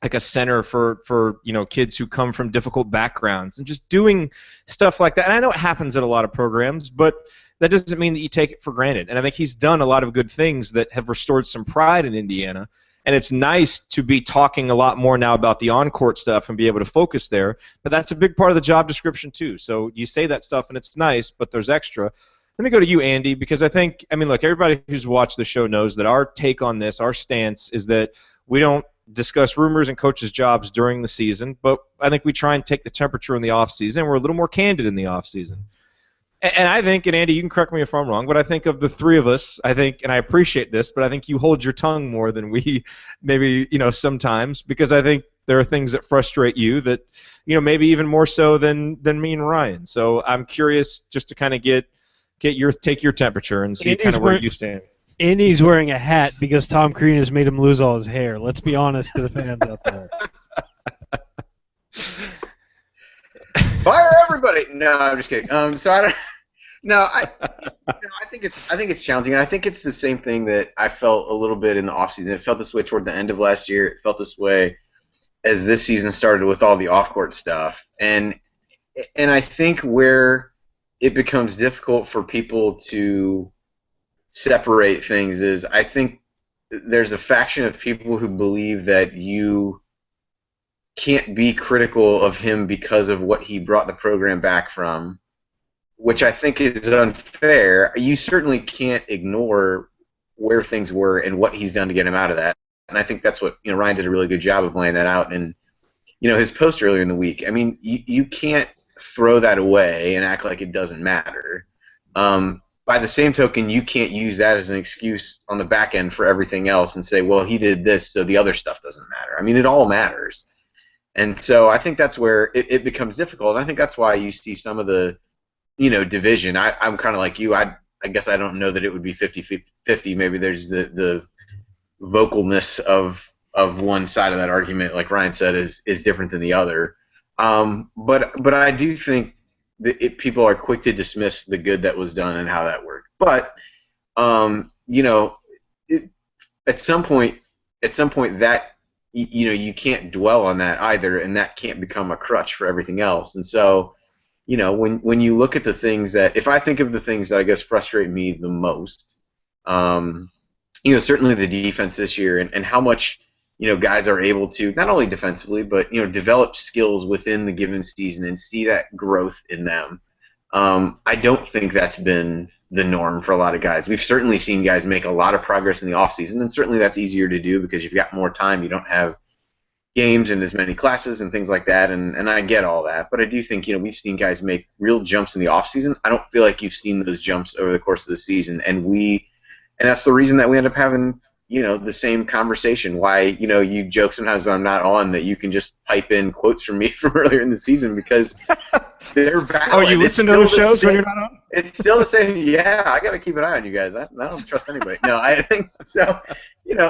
like a center for kids who come from difficult backgrounds, and just doing stuff like that. And I know it happens at a lot of programs, but that doesn't mean that you take it for granted. And I think he's done a lot of good things that have restored some pride in Indiana. And it's nice to be talking a lot more now about the on-court stuff and be able to focus there. But that's a big part of the job description too. So you say that stuff and it's nice, but there's extra. Let me go to you, Andy, because look, everybody who's watched the show knows that our take on this, our stance, is that we don't discuss rumors and coaches' jobs during the season, but I think we try and take the temperature in the off-season. We're a little more candid in the off-season. And I think, and Andy, you can correct me if I'm wrong, but I think of the three of us, I think, and I appreciate this, but I think you hold your tongue more than we maybe, sometimes, because I think there are things that frustrate you that, maybe even more so than me and Ryan. So I'm curious just to kind of take your temperature and see kind of where you stand. Andy's wearing a hat because Tom Crean has made him lose all his hair. Let's be honest to the fans out there. Fire everybody! No, I'm just kidding. So I don't. No, I think it's challenging. And I think it's the same thing that I felt a little bit in the offseason. It felt this way toward the end of last year. It felt this way as this season started with all the off-court stuff. And I think where it becomes difficult for people to separate things is, I think there's a faction of people who believe that you can't be critical of him because of what he brought the program back from, which I think is unfair. You certainly can't ignore where things were and what he's done to get him out of that. And I think that's what, Ryan did a really good job of laying that out in, his post earlier in the week. I mean, you can't throw that away and act like it doesn't matter. By the same token, you can't use that as an excuse on the back end for everything else and say, well, he did this, so the other stuff doesn't matter. I mean, it all matters. And so I think that's where it becomes difficult. And I think that's why you see some of the, division. I'm kind of like you. I guess I don't know that it would be 50-50 50-50. Maybe there's the vocalness of one side of that argument, like Ryan said, is different than the other. But I do think that people are quick to dismiss the good that was done and how that worked. But you know, it, at some point, that you can't dwell on that either, and that can't become a crutch for everything else. And so, when you look at the things that, if I think of the things that I guess frustrate me the most, um, certainly the defense this year and how much, guys are able to not only defensively, but, develop skills within the given season and see that growth in them. I don't think that's been the norm for a lot of guys. We've certainly seen guys make a lot of progress in the offseason, and certainly that's easier to do because you've got more time. You don't have games and as many classes and things like that, and I get all that. But I do think, we've seen guys make real jumps in the offseason. I don't feel like you've seen those jumps over the course of the season, and that's the reason that we end up having, the same conversation. Why, you joke sometimes when I'm not on that you can just pipe in quotes from me from earlier in the season because they're valid. Oh, you listen to those shows when you're not on? It's still the same. Yeah, I got to keep an eye on you guys. I don't trust anybody. No, I think so.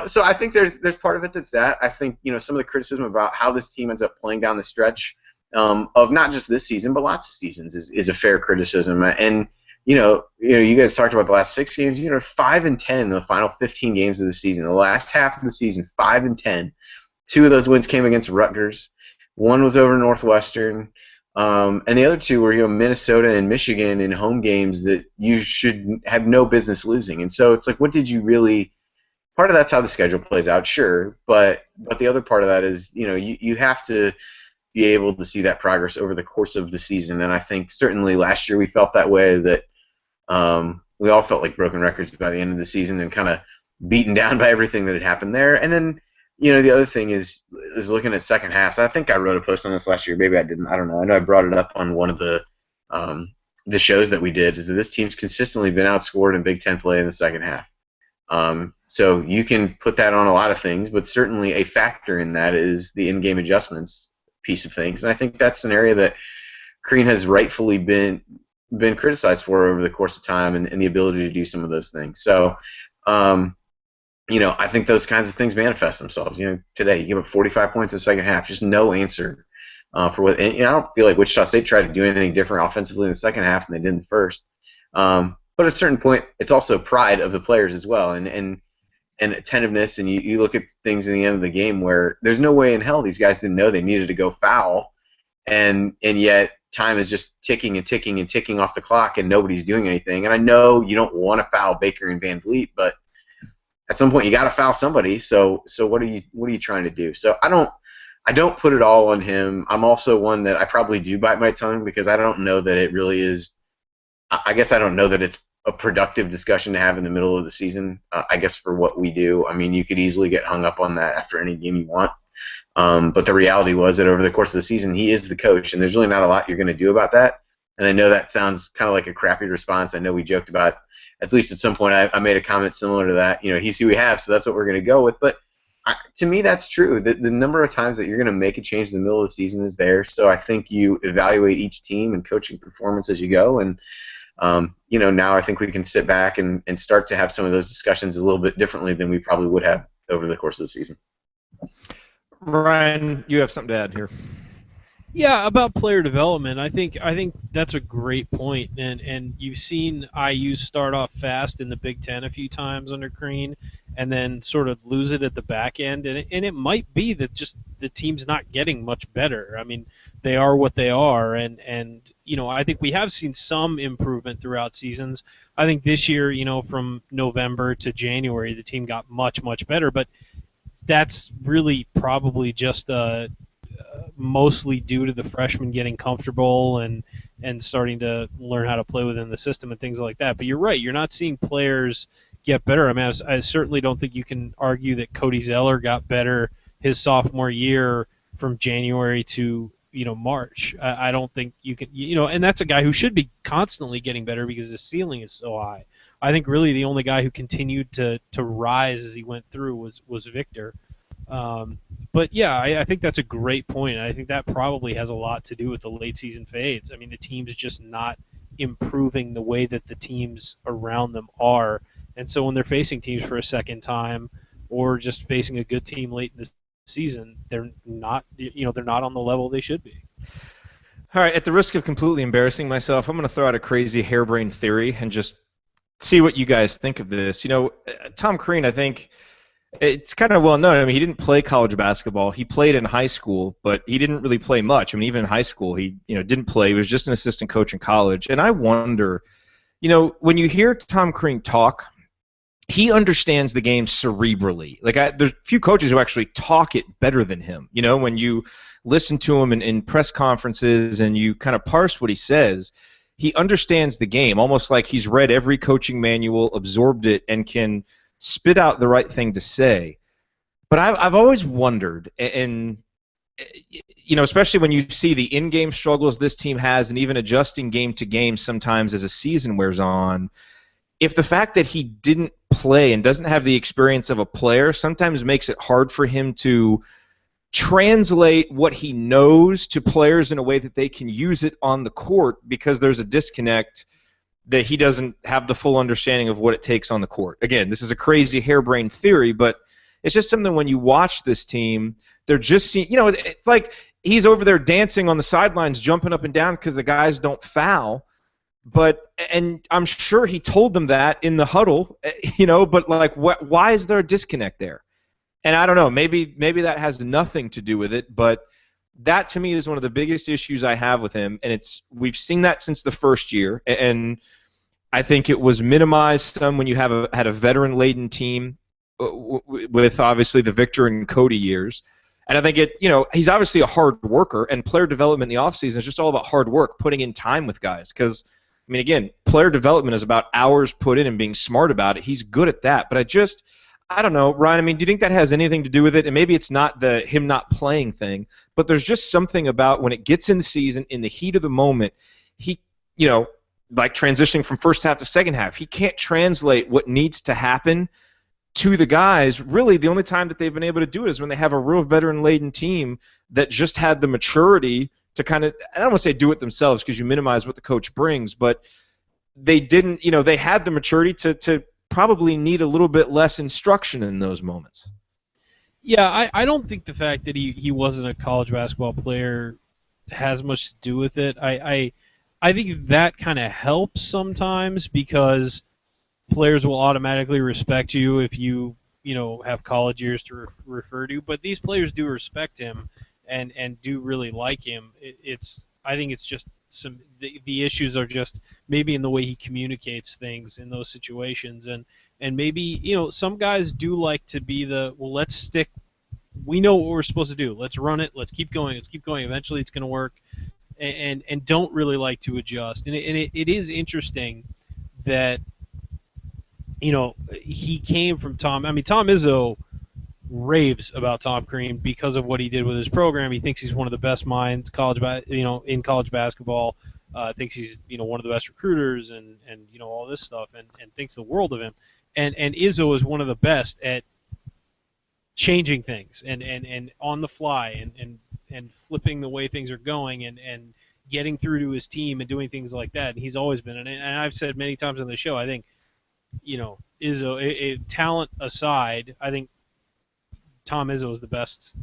So I think there's part of it that's that. I think, some of the criticism about how this team ends up playing down the stretch of not just this season but lots of seasons is a fair criticism. And you guys talked about the last 6 games. 5-10 in the final 15 games of the season. The last half of the season, 5-10. 2 of those wins came against Rutgers. 1 was over Northwestern. And the other 2 were, Minnesota and Michigan in home games that you should have no business losing. And so it's like, what did you really? Part of that's how the schedule plays out, sure. But the other part of that is, you have to be able to see that progress over the course of the season. And I think certainly last year we felt that way, that we all felt like broken records by the end of the season and kind of beaten down by everything that had happened there. And then, the other thing is looking at second halves. I think I wrote a post on this last year. Maybe I didn't. I don't know. I know I brought it up on one of the shows that we did, is that this team's consistently been outscored in Big Ten play in the second half. So you can put that on a lot of things, but certainly a factor in that is the in-game adjustments piece of things. And I think that's an area that Crean has rightfully been criticized for over the course of time, and the ability to do some of those things. So, I think those kinds of things manifest themselves. Today you give up 45 points in the second half, just no answer for what. And I don't feel like Wichita State tried to do anything different offensively in the second half than they did in the first. But at a certain point, it's also pride of the players as well, and attentiveness. And you look at things in the end of the game where there's no way in hell these guys didn't know they needed to go foul, and yet time is just ticking and ticking and ticking off the clock, and nobody's doing anything. And I know you don't want to foul Baker and Van Vliet, but at some point you got to foul somebody. So what are you trying to do? So I don't put it all on him. I'm also one that I probably do bite my tongue because I don't know that it really is. I guess I don't know that it's a productive discussion to have in the middle of the season. I guess for what we do, I mean, you could easily get hung up on that after any game you want. But the reality was that over the course of the season, he is the coach, and there's really not a lot you're going to do about that. And I know that sounds kind of like a crappy response. I know we joked about, at least at some point, I made a comment similar to that. He's who we have, so that's what we're going to go with. But to me, that's true. The number of times that you're going to make a change in the middle of the season is there. So I think you evaluate each team and coaching performance as you go. And, now I think we can sit back and start to have some of those discussions a little bit differently than we probably would have over the course of the season. Ryan, you have something to add here. Yeah, about player development, I think that's a great point, and you've seen IU start off fast in the Big Ten a few times under Crean, and then sort of lose it at the back end, and it might be that just the team's not getting much better. I mean, they are what they are, and I think we have seen some improvement throughout seasons. I think this year, from November to January, the team got much better, but that's really probably just mostly due to the freshmen getting comfortable and starting to learn how to play within the system and things like that. But you're right, you're not seeing players get better. I mean, I certainly don't think you can argue that Cody Zeller got better his sophomore year from January to March. I don't think you can, and that's a guy who should be constantly getting better because his ceiling is so high. I think really the only guy who continued to rise as he went through was Victor. But yeah, I think that's a great point. I think that probably has a lot to do with the late season fades. I mean, the team's just not improving the way that the teams around them are, And so when they're facing teams for a second time, or just facing a good team late in the season, they're not on the level they should be. All right, at the risk of completely embarrassing myself, I'm going to throw out a crazy harebrained theory and just see what you guys think of this. Tom Crean, I think it's kind of well known. I mean, he didn't play college basketball. He played in high school, but he didn't really play much. I mean, even in high school, he didn't play. He was just an assistant coach in college. And I wonder, when you hear Tom Crean talk, he understands the game cerebrally. There's few coaches who actually talk it better than him. When you listen to him in press conferences and you kind of parse what he says, he understands the game almost like he's read every coaching manual, absorbed it, and can spit out the right thing to say. But I've always wondered, and especially when you see the in-game struggles this team has, and even adjusting game to game sometimes as a season wears on, if the fact that he didn't play and doesn't have the experience of a player sometimes makes it hard for him to translate what he knows to players in a way that they can use it on the court, because there's a disconnect that he doesn't have the full understanding of what it takes on the court. Again, this is a crazy harebrained theory, but it's just something when you watch this team, they're just seeing, it's like he's over there dancing on the sidelines, jumping up and down because the guys don't foul. And I'm sure he told them that in the huddle, but why is there a disconnect there? And I don't know, maybe that has nothing to do with it, but that to me is one of the biggest issues I have with him, and we've seen that since the first year, and I think it was minimized some when you had a veteran-laden team with obviously the Victor and Cody years. And I think he's obviously a hard worker, and player development in the offseason is just all about hard work, putting in time with guys. Because, I mean, again, player development is about hours put in and being smart about it. He's good at that. But I don't know, Ryan, I mean, do you think that has anything to do with it? And maybe it's not the him not playing thing, but there's just something about when it gets in the season, in the heat of the moment, he, like transitioning from first half to second half, he can't translate what needs to happen to the guys. Really, the only time that they've been able to do it is when they have a real veteran-laden team that just had the maturity to kind of, I don't want to say do it themselves because you minimize what the coach brings, but they didn't, they had the maturity to probably need a little bit less instruction in those moments. Yeah, I don't think the fact that he wasn't a college basketball player has much to do with it. I think that kind of helps sometimes because players will automatically respect you if you have college years to refer to. But these players do respect him and do really like him. I think it's just the issues are just maybe in the way he communicates things in those situations, and maybe some guys do like to be let's stick. We know what we're supposed to do. Let's run it. Let's keep going. Eventually, it's going to work, and don't really like to adjust. And it is interesting that he came from Tom. I mean, Tom Izzo raves about Tom Crean because of what he did with his program. He thinks he's one of the best minds in college basketball. Thinks he's one of the best recruiters and all this stuff and thinks the world of him. And Izzo is one of the best at changing things and on the fly and flipping the way things are going and getting through to his team and doing things like that. And he's always been. And I've said many times on the show, I think Izzo, talent aside, I think Tom Izzo is the best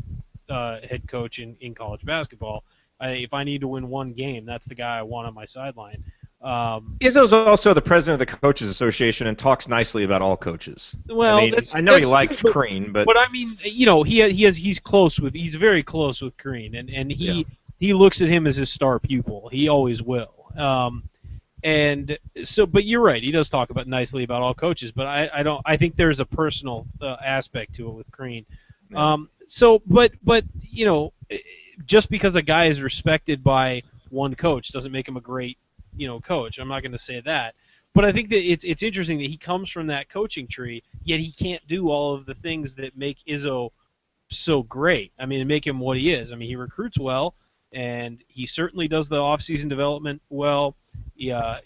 head coach in college basketball. If I need to win one game, that's the guy I want on my sideline. Izzo's also the president of the Coaches Association and talks nicely about all coaches. Well, I know he likes Crean, but I mean, he's very close with Crean, and he looks at him as his star pupil. He always will. And so, but you're right. He does talk nicely about all coaches, but I think there's a personal aspect to it with Crean. Yeah. But just because a guy is respected by one coach doesn't make him a great, coach. I'm not going to say that, but I think that it's interesting that he comes from that coaching tree, yet he can't do all of the things that make Izzo so great. I mean, and make him what he is. I mean, he recruits well, and he certainly does the off-season development well. Yeah,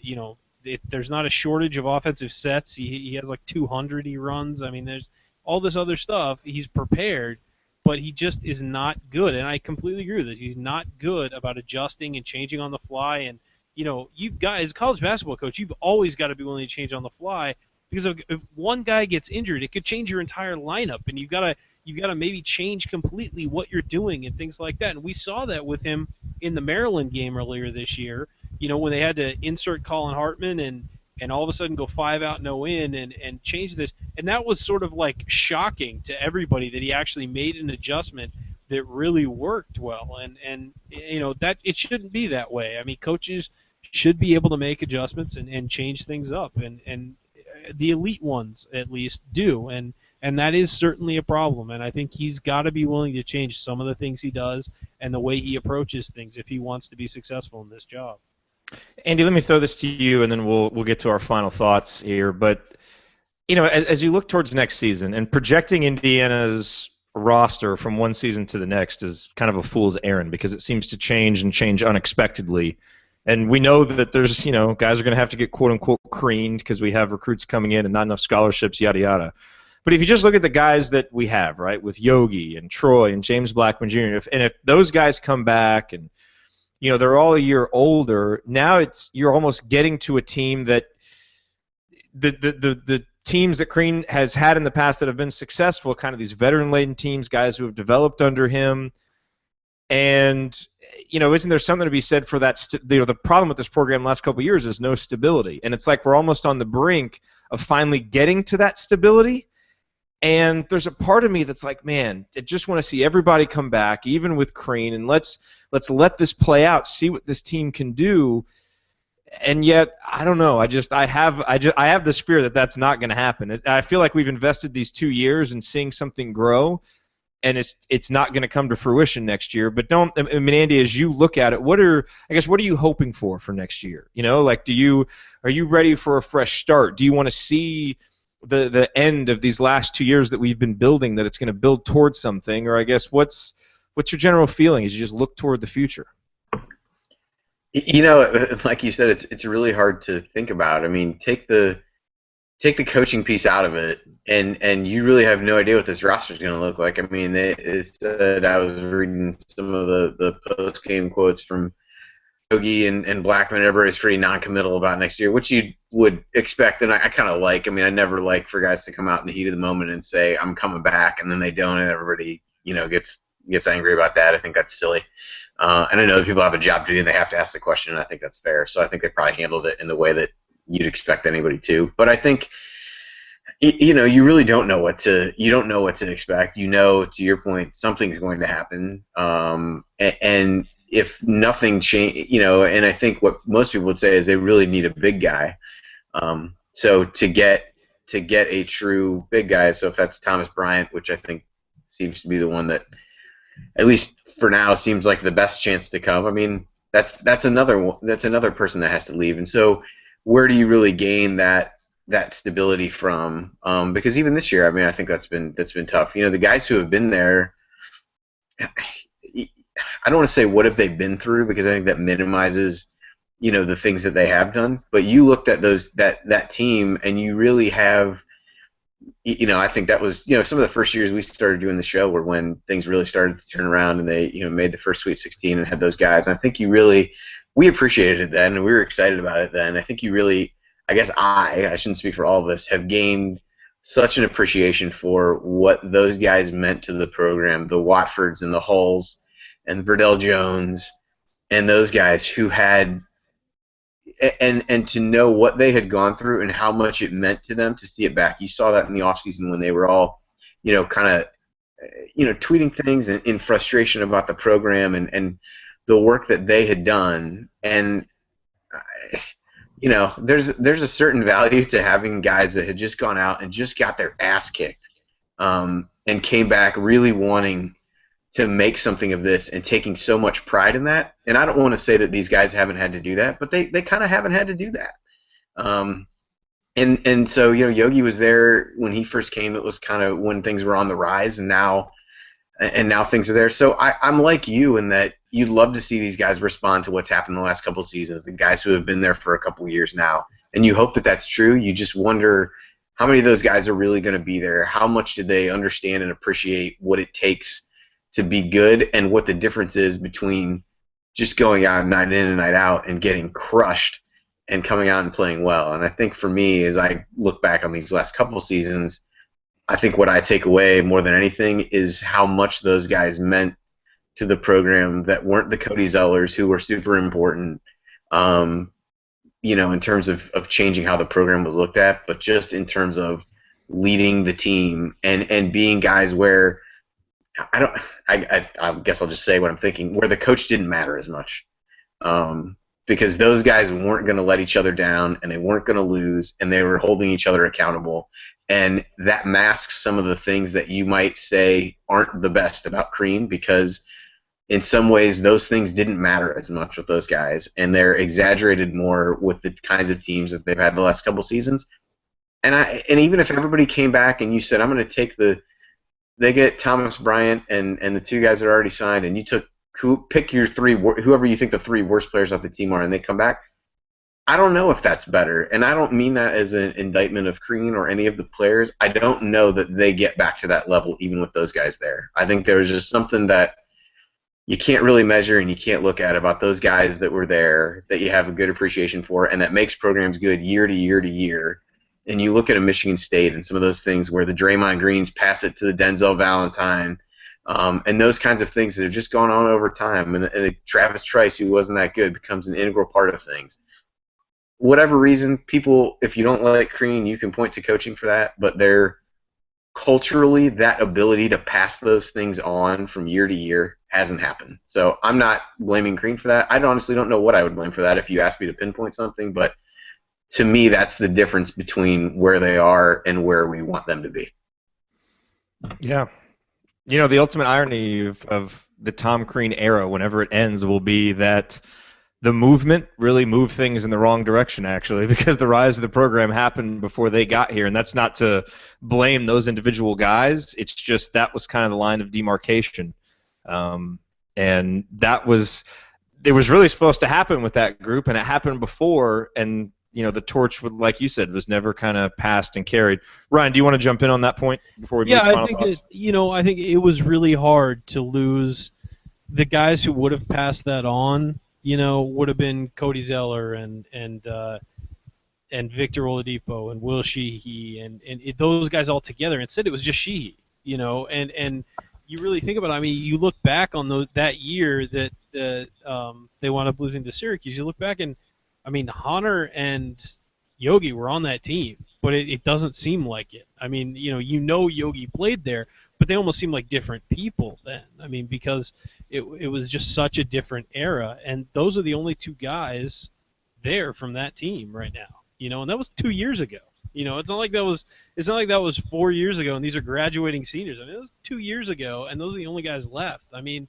there's not a shortage of offensive sets. He has like 200 he runs. I mean, there's all this other stuff. He's prepared, but he just is not good. And I completely agree with this. He's not good about adjusting and changing on the fly. And, you guys, college basketball coach, you've always got to be willing to change on the fly. because if one guy gets injured, it could change your entire lineup, and you gotta maybe change completely what you're doing and things like that. And we saw that with him in the Maryland game earlier this year. When they had to insert Colin Hartman and all of a sudden go 5 out, no in, and change this. And that was sort of like shocking to everybody that he actually made an adjustment that really worked well. And that it shouldn't be that way. I mean, coaches should be able to make adjustments and change things up, and the elite ones at least do. And that is certainly a problem. And I think he's got to be willing to change some of the things he does and the way he approaches things if he wants to be successful in this job. Andy, let me throw this to you, and then we'll get to our final thoughts here. But as you look towards next season and projecting Indiana's roster from one season to the next is kind of a fool's errand because it seems to change and change unexpectedly. And we know that there's guys are going to have to get quote unquote creamed because we have recruits coming in and not enough scholarships, yada yada. But if you just look at the guys that we have, right, with Yogi and Troy and James Blackman Jr., if those guys come back and they're all a year older, now you're almost getting to a team that the teams that Crean has had in the past that have been successful, kind of these veteran-laden teams, guys who have developed under him. And isn't there something to be said for that? The problem with this program the last couple of years is no stability, and it's like we're almost on the brink of finally getting to that stability. And there's a part of me that's like, man, I just want to see everybody come back, even with Crean, and let's let this play out, see what this team can do. And yet, I don't know. I have this fear that that's not going to happen. I feel like we've invested these 2 years in seeing something grow, and it's not going to come to fruition next year. But Andy, as you look at it, what are you hoping for next year? Are you ready for a fresh start? Do you want to see the end of these last 2 years that we've been building, that it's going to build towards something? Or I guess what's your general feeling as you just look toward the future? Like you said, it's really hard to think about. I mean, take the coaching piece out of it, and you really have no idea what this roster is going to look like. I mean, it said, I was reading some of the post-game quotes from Yogi and Blackman. Everybody's pretty non-committal about next year, which you would expect, and I kind of like. I mean, I never like for guys to come out in the heat of the moment and say, I'm coming back, and then they don't, and everybody gets angry about that. I think that's silly. And I know that people have a job to do and they have to ask the question, and I think that's fair. So I think they probably handled it in the way that you'd expect anybody to. But I think, you really don't know what to expect. To your point, something's going to happen. And if nothing change, and I think what most people would say is they really need a big guy. So to get a true big guy, so if that's Thomas Bryant, which I think seems to be the one that, at least for now, seems like the best chance to come. I mean, that's another person that has to leave. And so, where do you really gain that stability from? Because even this year, I mean, I think that's been tough. The guys who have been there, I don't want to say what have they been through, because I think that minimizes the things that they have done. But you looked at that team, and you really have. I think that was, some of the first years we started doing the show were when things really started to turn around, and they, made the first Sweet 16 and had those guys. And I think we appreciated it then, and we were excited about it then. I think you really, I guess I shouldn't speak for all of us, have gained such an appreciation for what those guys meant to the program, the Watfords and the Hulls and Verdell Jones and those guys who had, and to know what they had gone through and how much it meant to them to see it back. You saw that in the offseason when they were all, kind of, tweeting things in frustration about the program and the work that they had done. And, there's a certain value to having guys that had just gone out and just got their ass kicked, and came back really wanting to make something of this and taking so much pride in that. And I don't want to say that these guys haven't had to do that, but they kind of haven't had to do that. And so, Yogi was there when he first came. It was kind of when things were on the rise, and now things are there. So I'm like you in that you'd love to see these guys respond to what's happened the last couple of seasons, the guys who have been there for a couple of years now. And you hope that that's true. You just wonder how many of those guys are really going to be there. How much do they understand and appreciate what it takes to be good, and what the difference is between just going out night in and night out and getting crushed and coming out and playing well. And I think for me, as I look back on these last couple seasons, I think what I take away more than anything is how much those guys meant to the program that weren't the Cody Zellers, who were super important, in terms of changing how the program was looked at, but just in terms of leading the team and being guys where I guess I'll just say what I'm thinking, where the coach didn't matter as much. Because those guys weren't going to let each other down, and they weren't going to lose, and they were holding each other accountable. And that masks some of the things that you might say aren't the best about Crean, because in some ways those things didn't matter as much with those guys, and they're exaggerated more with the kinds of teams that they've had the last couple seasons. And even if everybody came back and you said, I'm going to take they get Thomas Bryant and the two guys that are already signed, and you pick your three, whoever you think the three worst players off the team are, and they come back, I don't know if that's better. And I don't mean that as an indictment of Crean or any of the players. I don't know that they get back to that level even with those guys there. I think there was just something that you can't really measure and you can't look at about those guys that were there that you have a good appreciation for, and that makes programs good year to year to year. And you look at a Michigan State and some of those things where the Draymond Greens pass it to the Denzel Valentine, and those kinds of things that have just gone on over time. And Travis Trice, who wasn't that good, becomes an integral part of things. Whatever reason, people, if you don't like Crean, you can point to coaching for that, but they're culturally, that ability to pass those things on from year to year hasn't happened. So I'm not blaming Crean for that. I honestly don't know what I would blame for that if you asked me to pinpoint something, but to me, that's the difference between where they are and where we want them to be. Yeah. The ultimate irony of the Tom Crean era, whenever it ends, will be that the movement really moved things in the wrong direction, actually, because the rise of the program happened before they got here. And that's not to blame those individual guys. It's just that was kind of the line of demarcation. And it was really supposed to happen with that group, and it happened before, and the torch, like you said, was never kind of passed and carried. Ryan, do you want to jump in on that point before we move to final thoughts? I think it was really hard to lose the guys who would have passed that on. Would have been Cody Zeller and Victor Oladipo and Will Sheehy and those guys all together. Instead, it was just Sheehy. And you really think about it. I mean, you look back on that year that they wound up losing to Syracuse. You look back and, I mean, Hunter and Yogi were on that team, but it doesn't seem like it. I mean, Yogi played there, but they almost seem like different people then. I mean, because it was just such a different era, and those are the only two guys there from that team right now. And that was 2 years ago. It's not like that was 4 years ago, and these are graduating seniors. I mean, it was 2 years ago, and those are the only guys left. I mean,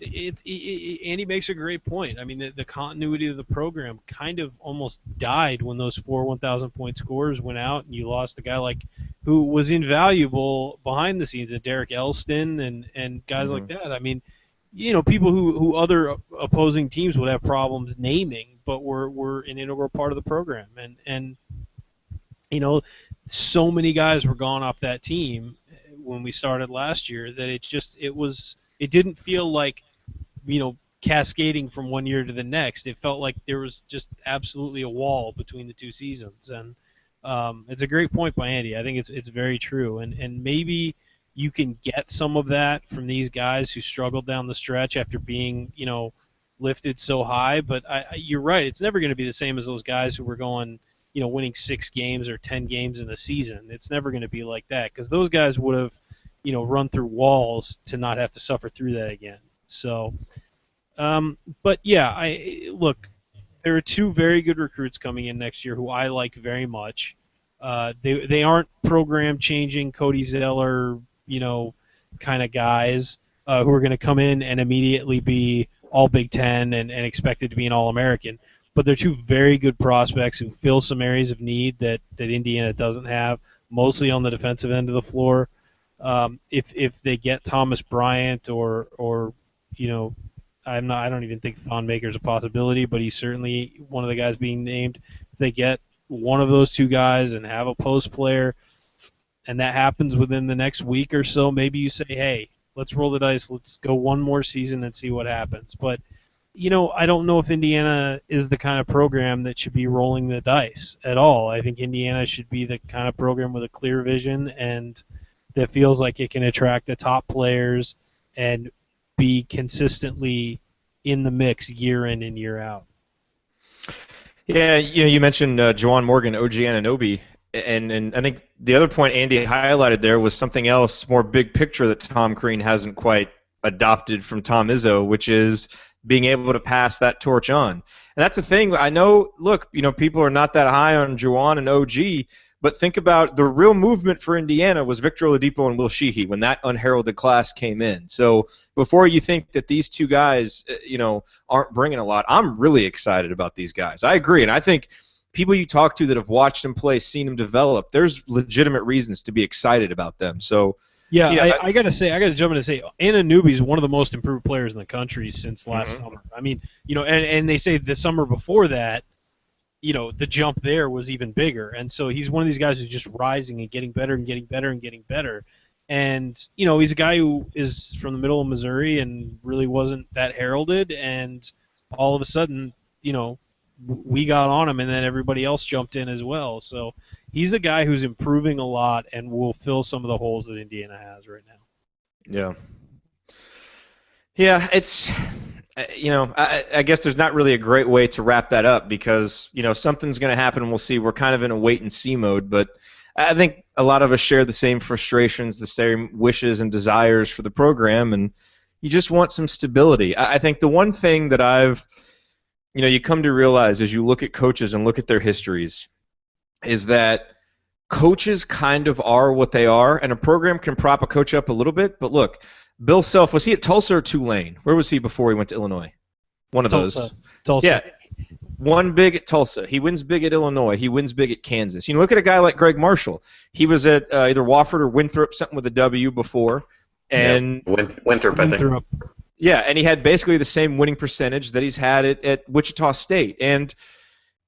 Andy makes a great point. I mean, the continuity of the program kind of almost died when those 4 1,000-point scorers went out, and you lost a guy who was invaluable behind the scenes, Derek Elston and guys like that. I mean, people who other opposing teams would have problems naming, but were an integral part of the program, and so many guys were gone off that team when we started last year that it didn't feel like cascading from one year to the next. It felt like there was just absolutely a wall between the two seasons, and it's a great point by Andy. I think it's very true, and maybe you can get some of that from these guys who struggled down the stretch after being lifted so high. But you're right, it's never going to be the same as those guys who were going winning 6 games or 10 games in the season. It's never going to be like that, because those guys would have run through walls to not have to suffer through that again. So, but yeah, look, there are 2 very good recruits coming in next year who I like very much. They aren't program changing Cody Zeller, kind of guys who are going to come in and immediately be all Big Ten and expected to be an All-American. But they're 2 very good prospects who fill some areas of need that Indiana doesn't have, mostly on the defensive end of the floor. If they get Thomas Bryant or I don't even think Thon Maker's a possibility, but he's certainly one of the guys being named. If they get one of those 2 guys and have a post player, and that happens within the next week or so, maybe you say, hey, let's roll the dice, let's go one more season and see what happens. But I don't know if Indiana is the kind of program that should be rolling the dice at all. I think Indiana should be the kind of program with a clear vision and that feels like it can attract the top players and be consistently in the mix year in and year out. Yeah, you mentioned Juwan Morgan, OG Anunoby, and I think the other point Andy highlighted there was something else, more big picture that Tom Crean hasn't quite adopted from Tom Izzo, which is being able to pass that torch on. And that's the thing. I know, look, people are not that high on Juwan and OG, but think about the real movement for Indiana was Victor Oladipo and Will Sheehey when that unheralded class came in. So before you think that these two guys, aren't bringing a lot, I'm really excited about these guys. I agree, and I think people you talk to that have watched them play, seen them develop, there's legitimate reasons to be excited about them. So yeah, I got to jump in and say, Anunoby is one of the most improved players in the country since last summer. I mean, and they say the summer before that, the jump there was even bigger. And so he's one of these guys who's just rising and getting better and getting better and getting better. And, he's a guy who is from the middle of Missouri and really wasn't that heralded. And all of a sudden, we got on him and then everybody else jumped in as well. So he's a guy who's improving a lot and will fill some of the holes that Indiana has right now. Yeah. Yeah, it's... I guess there's not really a great way to wrap that up because, something's going to happen and we'll see. We're kind of in a wait-and-see mode, but I think a lot of us share the same frustrations, the same wishes and desires for the program, and you just want some stability. I think the one thing that you come to realize as you look at coaches and look at their histories is that coaches kind of are what they are, and a program can prop a coach up a little bit, but look, Bill Self, was he at Tulsa or Tulane? Where was he before he went to Illinois? One of those. Tulsa. Yeah. Won big at Tulsa. He wins big at Illinois. He wins big at Kansas. Look at a guy like Greg Marshall. He was at either Wofford or Winthrop, something with a W before. And Winthrop, I think. Yeah, and he had basically the same winning percentage that he's had at Wichita State. And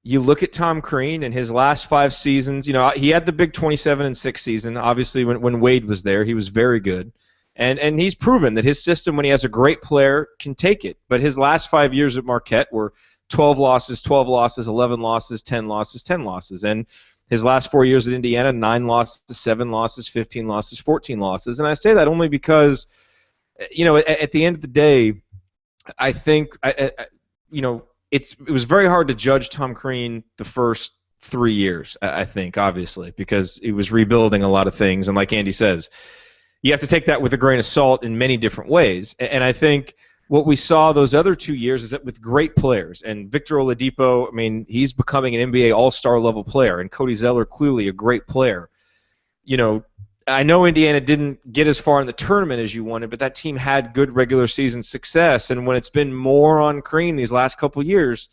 you look at Tom Crean in his last 5 seasons. He had the big 27-6 season. Obviously, when Wade was there, he was very good. And he's proven that his system, when he has a great player, can take it. But his last 5 years at Marquette were 12 losses, 11 losses, 10 losses, 10 losses. And his last 4 years at Indiana, 9 losses, 7 losses, 15 losses, 14 losses. And I say that only because, at the end of the day, I think, it was very hard to judge Tom Crean the first 3 years, I think, obviously, because he was rebuilding a lot of things. And like Andy says, you have to take that with a grain of salt in many different ways. And I think what we saw those other 2 years is that with great players, and Victor Oladipo, he's becoming an NBA all-star level player, and Cody Zeller, clearly a great player. I know Indiana didn't get as far in the tournament as you wanted, but that team had good regular season success, and when it's been more on Crean these last couple years,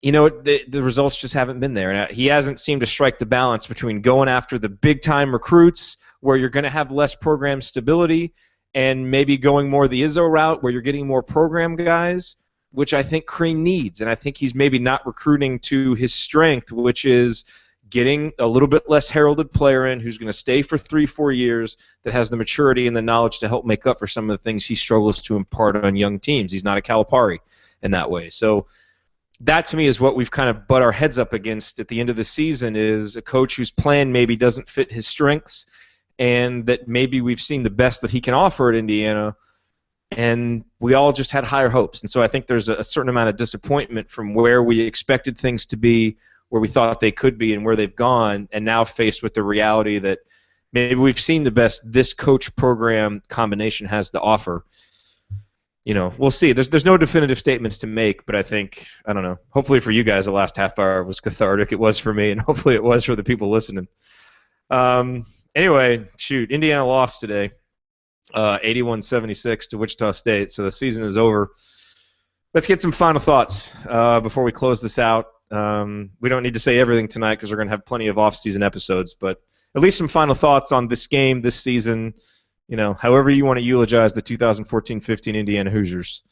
the results just haven't been there. And he hasn't seemed to strike the balance between going after the big-time recruits, where you're going to have less program stability, and maybe going more the Izzo route where you're getting more program guys, which I think Crean needs. And I think he's maybe not recruiting to his strength, which is getting a little bit less heralded player in who's going to stay for 3-4 years, that has the maturity and the knowledge to help make up for some of the things he struggles to impart on young teams. He's not a Calipari in that way. So that, to me, is what we've kind of butt our heads up against at the end of the season, is a coach whose plan maybe doesn't fit his strengths, and that maybe we've seen the best that he can offer at Indiana, and we all just had higher hopes. And so I think there's a certain amount of disappointment from where we expected things to be, where we thought they could be, and where they've gone, and now faced with the reality that maybe we've seen the best this coach-program combination has to offer. We'll see. There's no definitive statements to make, but I think, I don't know, hopefully for you guys the last half hour was cathartic. It was for me, and hopefully it was for the people listening. Anyway, Indiana lost today, 81-76 to Wichita State, so the season is over. Let's get some final thoughts before we close this out. We don't need to say everything tonight because we're going to have plenty of off-season episodes, but at least some final thoughts on this game, this season, however you want to eulogize the 2014-15 Indiana Hoosiers.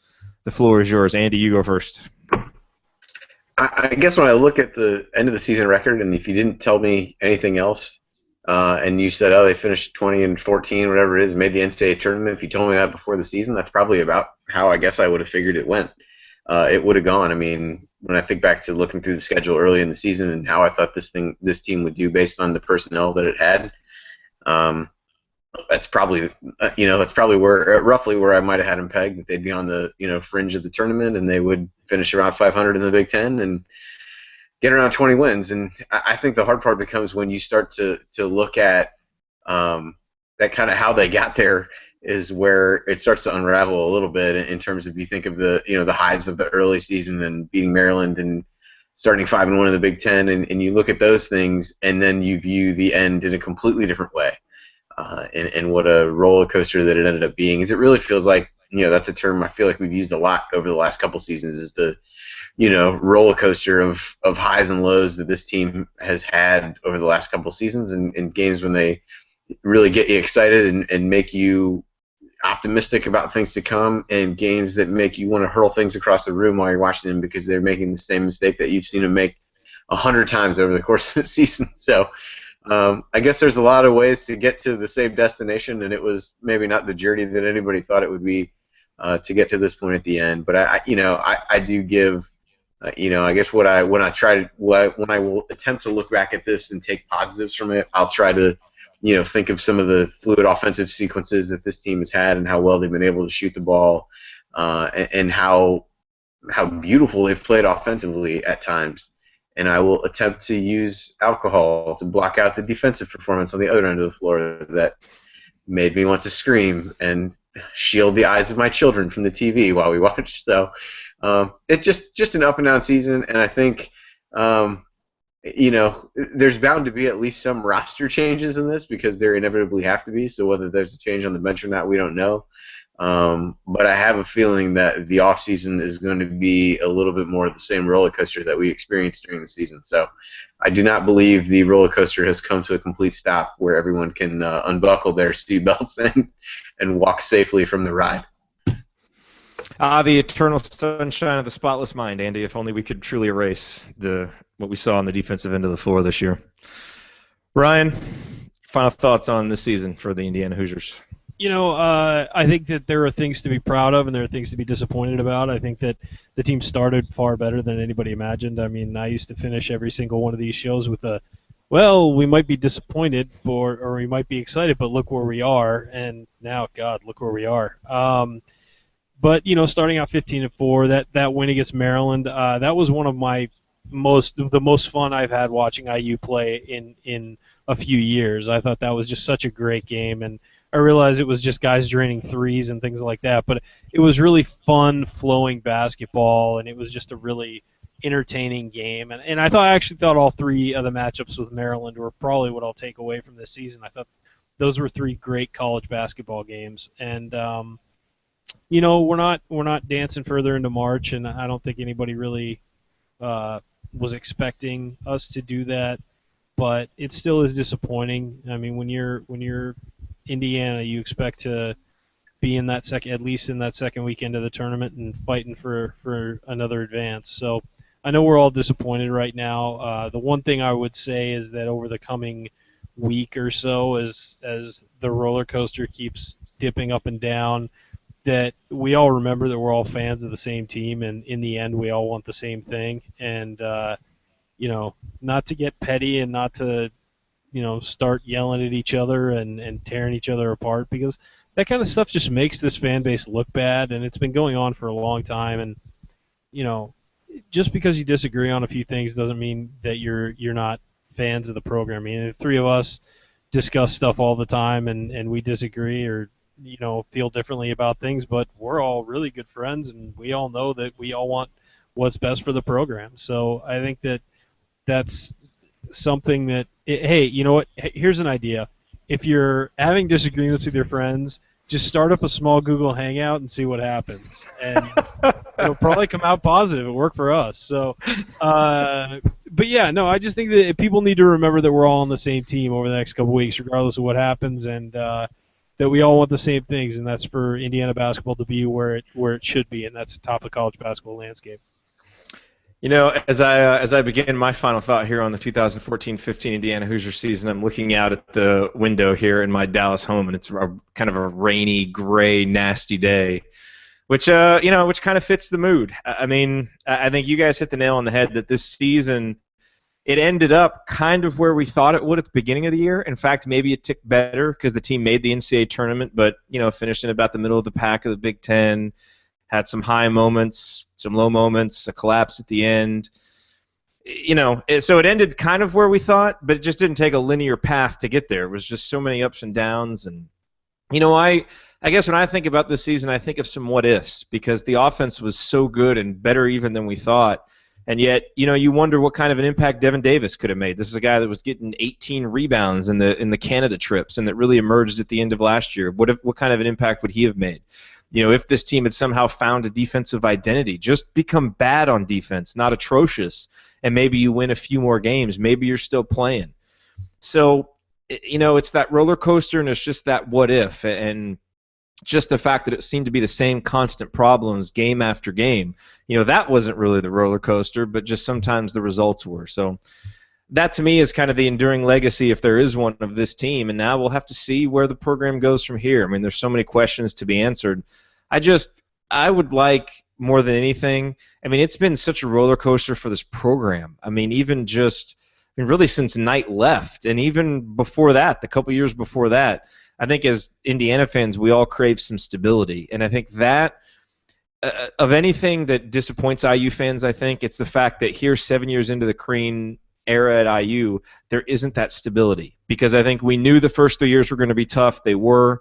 The floor is yours. Andy, you go first. I guess when I look at the end of the season record, and if you didn't tell me anything else, and you said, they finished 20-14, whatever it is, made the NCAA tournament. If you told me that before the season, that's probably about how I guess I would have figured it went. it would have gone. I mean, when I think back to looking through the schedule early in the season and how I thought this team would do based on the personnel that it had, um, that's probably that's probably where roughly where I might have had them pegged, that they'd be on the fringe of the tournament and they would finish around 500 in the Big Ten and get around 20 wins. And I think the hard part becomes when you start to look at that kind of how they got there is where it starts to unravel a little bit in terms of, you think of the the highs of the early season and beating Maryland and starting 5-1 in the Big Ten, and you look at those things and then you view the end in a completely different way. And what a roller coaster that it ended up being. Is it really feels like, that's a term I feel like we've used a lot over the last couple seasons, is the roller coaster of highs and lows that this team has had over the last couple seasons, and games when they really get you excited and make you optimistic about things to come, and games that make you want to hurl things across the room while you're watching them because they're making the same mistake that you've seen them make 100 times over the course of the season. So I guess there's a lot of ways to get to the same destination, and it was maybe not the journey that anybody thought it would be to get to this point at the end. But I do give, I guess when I will attempt to look back at this and take positives from it, I'll try to think of some of the fluid offensive sequences that this team has had and how well they've been able to shoot the ball, and how beautiful they've played offensively at times. And I will attempt to use alcohol to block out the defensive performance on the other end of the floor that made me want to scream and shield the eyes of my children from the TV while we watch. So it's just an up and down season, and I think there's bound to be at least some roster changes in this because there inevitably have to be. So whether there's a change on the bench or not, we don't know. But I have a feeling that the offseason is going to be a little bit more of the same roller coaster that we experienced during the season. So I do not believe the roller coaster has come to a complete stop where everyone can unbuckle their seatbelts and walk safely from the ride. The eternal sunshine of the spotless mind, Andy. If only we could truly erase what we saw on the defensive end of the floor this year. Ryan, final thoughts on this season for the Indiana Hoosiers? I think that there are things to be proud of and there are things to be disappointed about. I think that the team started far better than anybody imagined. I mean, I used to finish every single one of these shows with we might be disappointed or we might be excited, but look where we are. And now, God, look where we are. But starting out 15-4, that win against Maryland, that was one of the most fun I've had watching IU play in a few years. I thought that was just such a great game, and I realized it was just guys draining threes and things like that, but it was really fun, flowing basketball, and it was just a really entertaining game. And I actually thought all three of the matchups with Maryland were probably what I'll take away from this season. I thought those were three great college basketball games, and we're not dancing further into March, and I don't think anybody really was expecting us to do that, but it still is disappointing. I mean, when you're Indiana, you expect to be at least in that second weekend of the tournament and fighting for another advance. So I know we're all disappointed right now. The one thing I would say is that over the coming week or so, as the roller coaster keeps dipping up and down, that we all remember that we're all fans of the same team, and in the end, we all want the same thing. And not to get petty and not to start yelling at each other and tearing each other apart, because that kind of stuff just makes this fan base look bad, and it's been going on for a long time. And just because you disagree on a few things doesn't mean that you're not fans of the program. I mean, the three of us discuss stuff all the time, and we disagree or feel differently about things, but we're all really good friends, and we all know that we all want what's best for the program. So I think that that's something that, hey, you know what? Here's an idea. If you're having disagreements with your friends, just start up a small Google Hangout and see what happens, and it'll probably come out positive. It worked for us. So, but yeah, no, I just think that people need to remember that we're all on the same team over the next couple weeks, regardless of what happens, and that we all want the same things, and that's for Indiana basketball to be where it should be, and that's the top of the college basketball landscape. As I begin my final thought here on the 2014-15 Indiana Hoosier season, I'm looking out at the window here in my Dallas home, and it's kind of a rainy, gray, nasty day. which which kind of fits the mood. I mean, I think you guys hit the nail on the head that this season it ended up kind of where we thought it would at the beginning of the year. In fact, maybe it ticked better because the team made the NCAA tournament, but finished in about the middle of the pack of the Big Ten, had some high moments, some low moments, a collapse at the end. So it ended kind of where we thought, but it just didn't take a linear path to get there. It was just so many ups and downs, and I guess when I think about this season, I think of some what ifs because the offense was so good and better even than we thought. And yet, you wonder what kind of an impact Devin Davis could have made. This is a guy that was getting 18 rebounds in the Canada trips and that really emerged at the end of last year. What kind of an impact would he have made? If this team had somehow found a defensive identity, just become bad on defense, not atrocious, and maybe you win a few more games, maybe you're still playing. So, it's that roller coaster and it's just that what if. And just the fact that it seemed to be the same constant problems game after game, that wasn't really the roller coaster, but just sometimes the results were. So that to me is kind of the enduring legacy, if there is one, of this team. And now we'll have to see where the program goes from here. I mean, there's so many questions to be answered. I would like more than anything. I mean, it's been such a roller coaster for this program. I mean, really since Knight left, and even before that, the couple years before that. I think as Indiana fans, we all crave some stability. And I think that, of anything that disappoints IU fans, I think it's the fact that here, 7 years into the Crean era at IU, there isn't that stability. Because I think we knew the first 3 years were going to be tough. They were.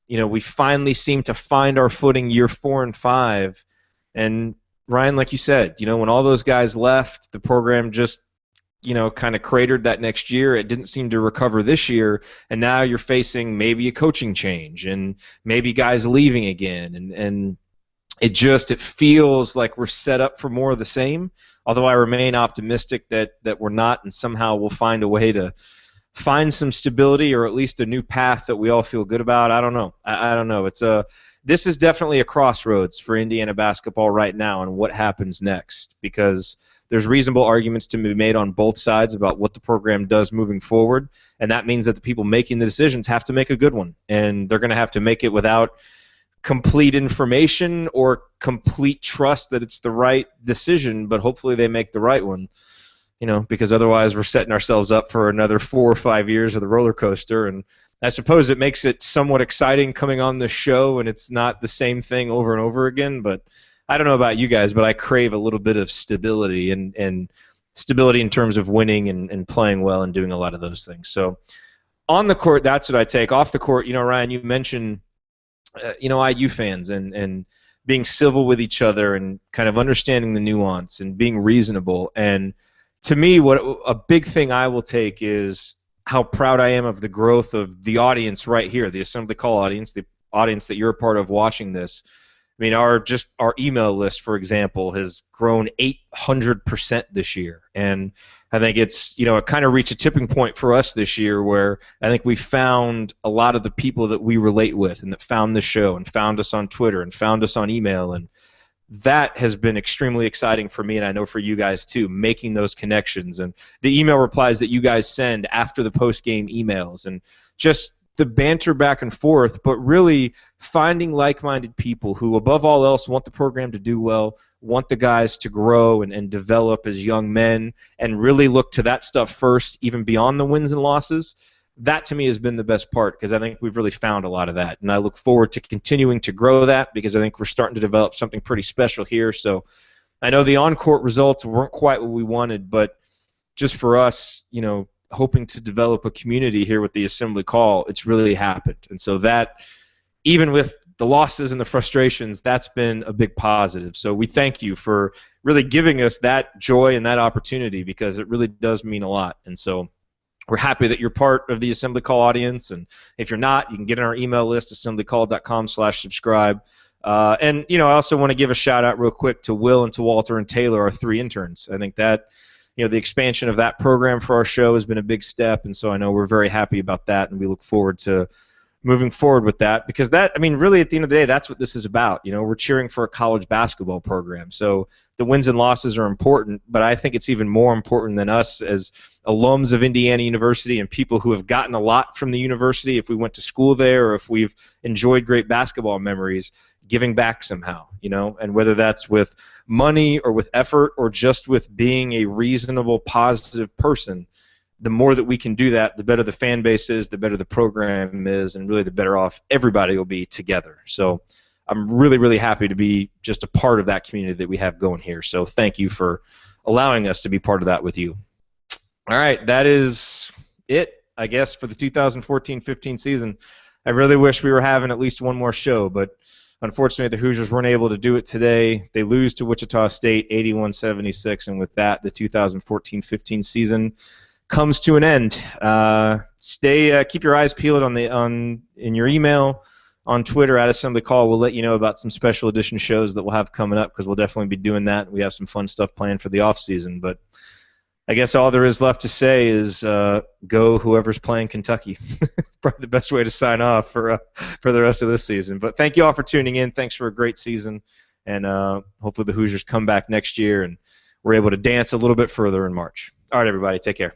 We finally seemed to find our footing year 4 and 5. And, Ryan, like you said, when all those guys left, the program just kind of cratered that next year. It didn't seem to recover this year, and now you're facing maybe a coaching change and maybe guys leaving again, and it feels like we're set up for more of the same, although I remain optimistic that we're not, and somehow we'll find a way to find some stability or at least a new path that we all feel good about. I don't know. I don't know. This is definitely a crossroads for Indiana basketball right now and what happens next, because there's reasonable arguments to be made on both sides about what the program does moving forward, and that means that the people making the decisions have to make a good one, and they're going to have to make it without complete information or complete trust that it's the right decision, but hopefully they make the right one, because otherwise we're setting ourselves up for another 4 or 5 years of the roller coaster. And I suppose it makes it somewhat exciting coming on this show, and it's not the same thing over and over again, but I don't know about you guys, but I crave a little bit of stability and stability in terms of winning and playing well and doing a lot of those things. So on the court, that's what I take. Off the court, Ryan, you mentioned, IU fans and being civil with each other and kind of understanding the nuance and being reasonable. And to me, what a big thing I will take is how proud I am of the growth of the audience right here, the Assembly Call audience, the audience that you're a part of watching this. I mean, our email list, for example, has grown 800% this year, and I think it's it kind of reached a tipping point for us this year where I think we found a lot of the people that we relate with and that found the show and found us on Twitter and found us on email, and that has been extremely exciting for me, and I know for you guys too, making those connections and the email replies that you guys send after the post-game emails and just the banter back and forth, but really finding like-minded people who, above all else, want the program to do well, want the guys to grow and develop as young men, and really look to that stuff first, even beyond the wins and losses. That, to me, has been the best part, because I think we've really found a lot of that, and I look forward to continuing to grow that, because I think we're starting to develop something pretty special here. So I know the on-court results weren't quite what we wanted, but just for us, hoping to develop a community here with the Assembly Call, it's really happened. And so that, even with the losses and the frustrations, that's been a big positive. So we thank you for really giving us that joy and that opportunity, because it really does mean a lot. And so we're happy that you're part of the Assembly Call audience. And if you're not, you can get on our email list, assemblycall.com/subscribe. And, I also want to give a shout-out real quick to Will and to Walter and Taylor, our 3 interns. I think that the expansion of that program for our show has been a big step, and so I know we're very happy about that, and we look forward to moving forward with that, because that, I mean, really at the end of the day, that's what this is about. You know, we're cheering for a college basketball program. So the wins and losses are important, but I think it's even more important than us as alums of Indiana University and people who have gotten a lot from the university, if we went to school there or if we've enjoyed great basketball memories, giving back somehow, you know, and whether that's with money or with effort or just with being a reasonable, positive person. The more that we can do that, the better the fan base is, the better the program is, and really the better off everybody will be together. So I'm really, really happy to be just a part of that community that we have going here. So thank you for allowing us to be part of that with you. All right, that is it, I guess, for the 2014-15 season. I really wish we were having at least one more show, but unfortunately the Hoosiers weren't able to do it today. They lose to Wichita State 81-76, and with that, the 2014-15 season comes to an end. Keep your eyes peeled in your email, on Twitter at Assembly Call. We'll let you know about some special edition shows that we'll have coming up, because we'll definitely be doing that. We have some fun stuff planned for the off season. But I guess all there is left to say is go whoever's playing Kentucky. Probably the best way to sign off for the rest of this season. But thank you all for tuning in. Thanks for a great season, and hopefully the Hoosiers come back next year and we're able to dance a little bit further in March. All right, everybody, take care.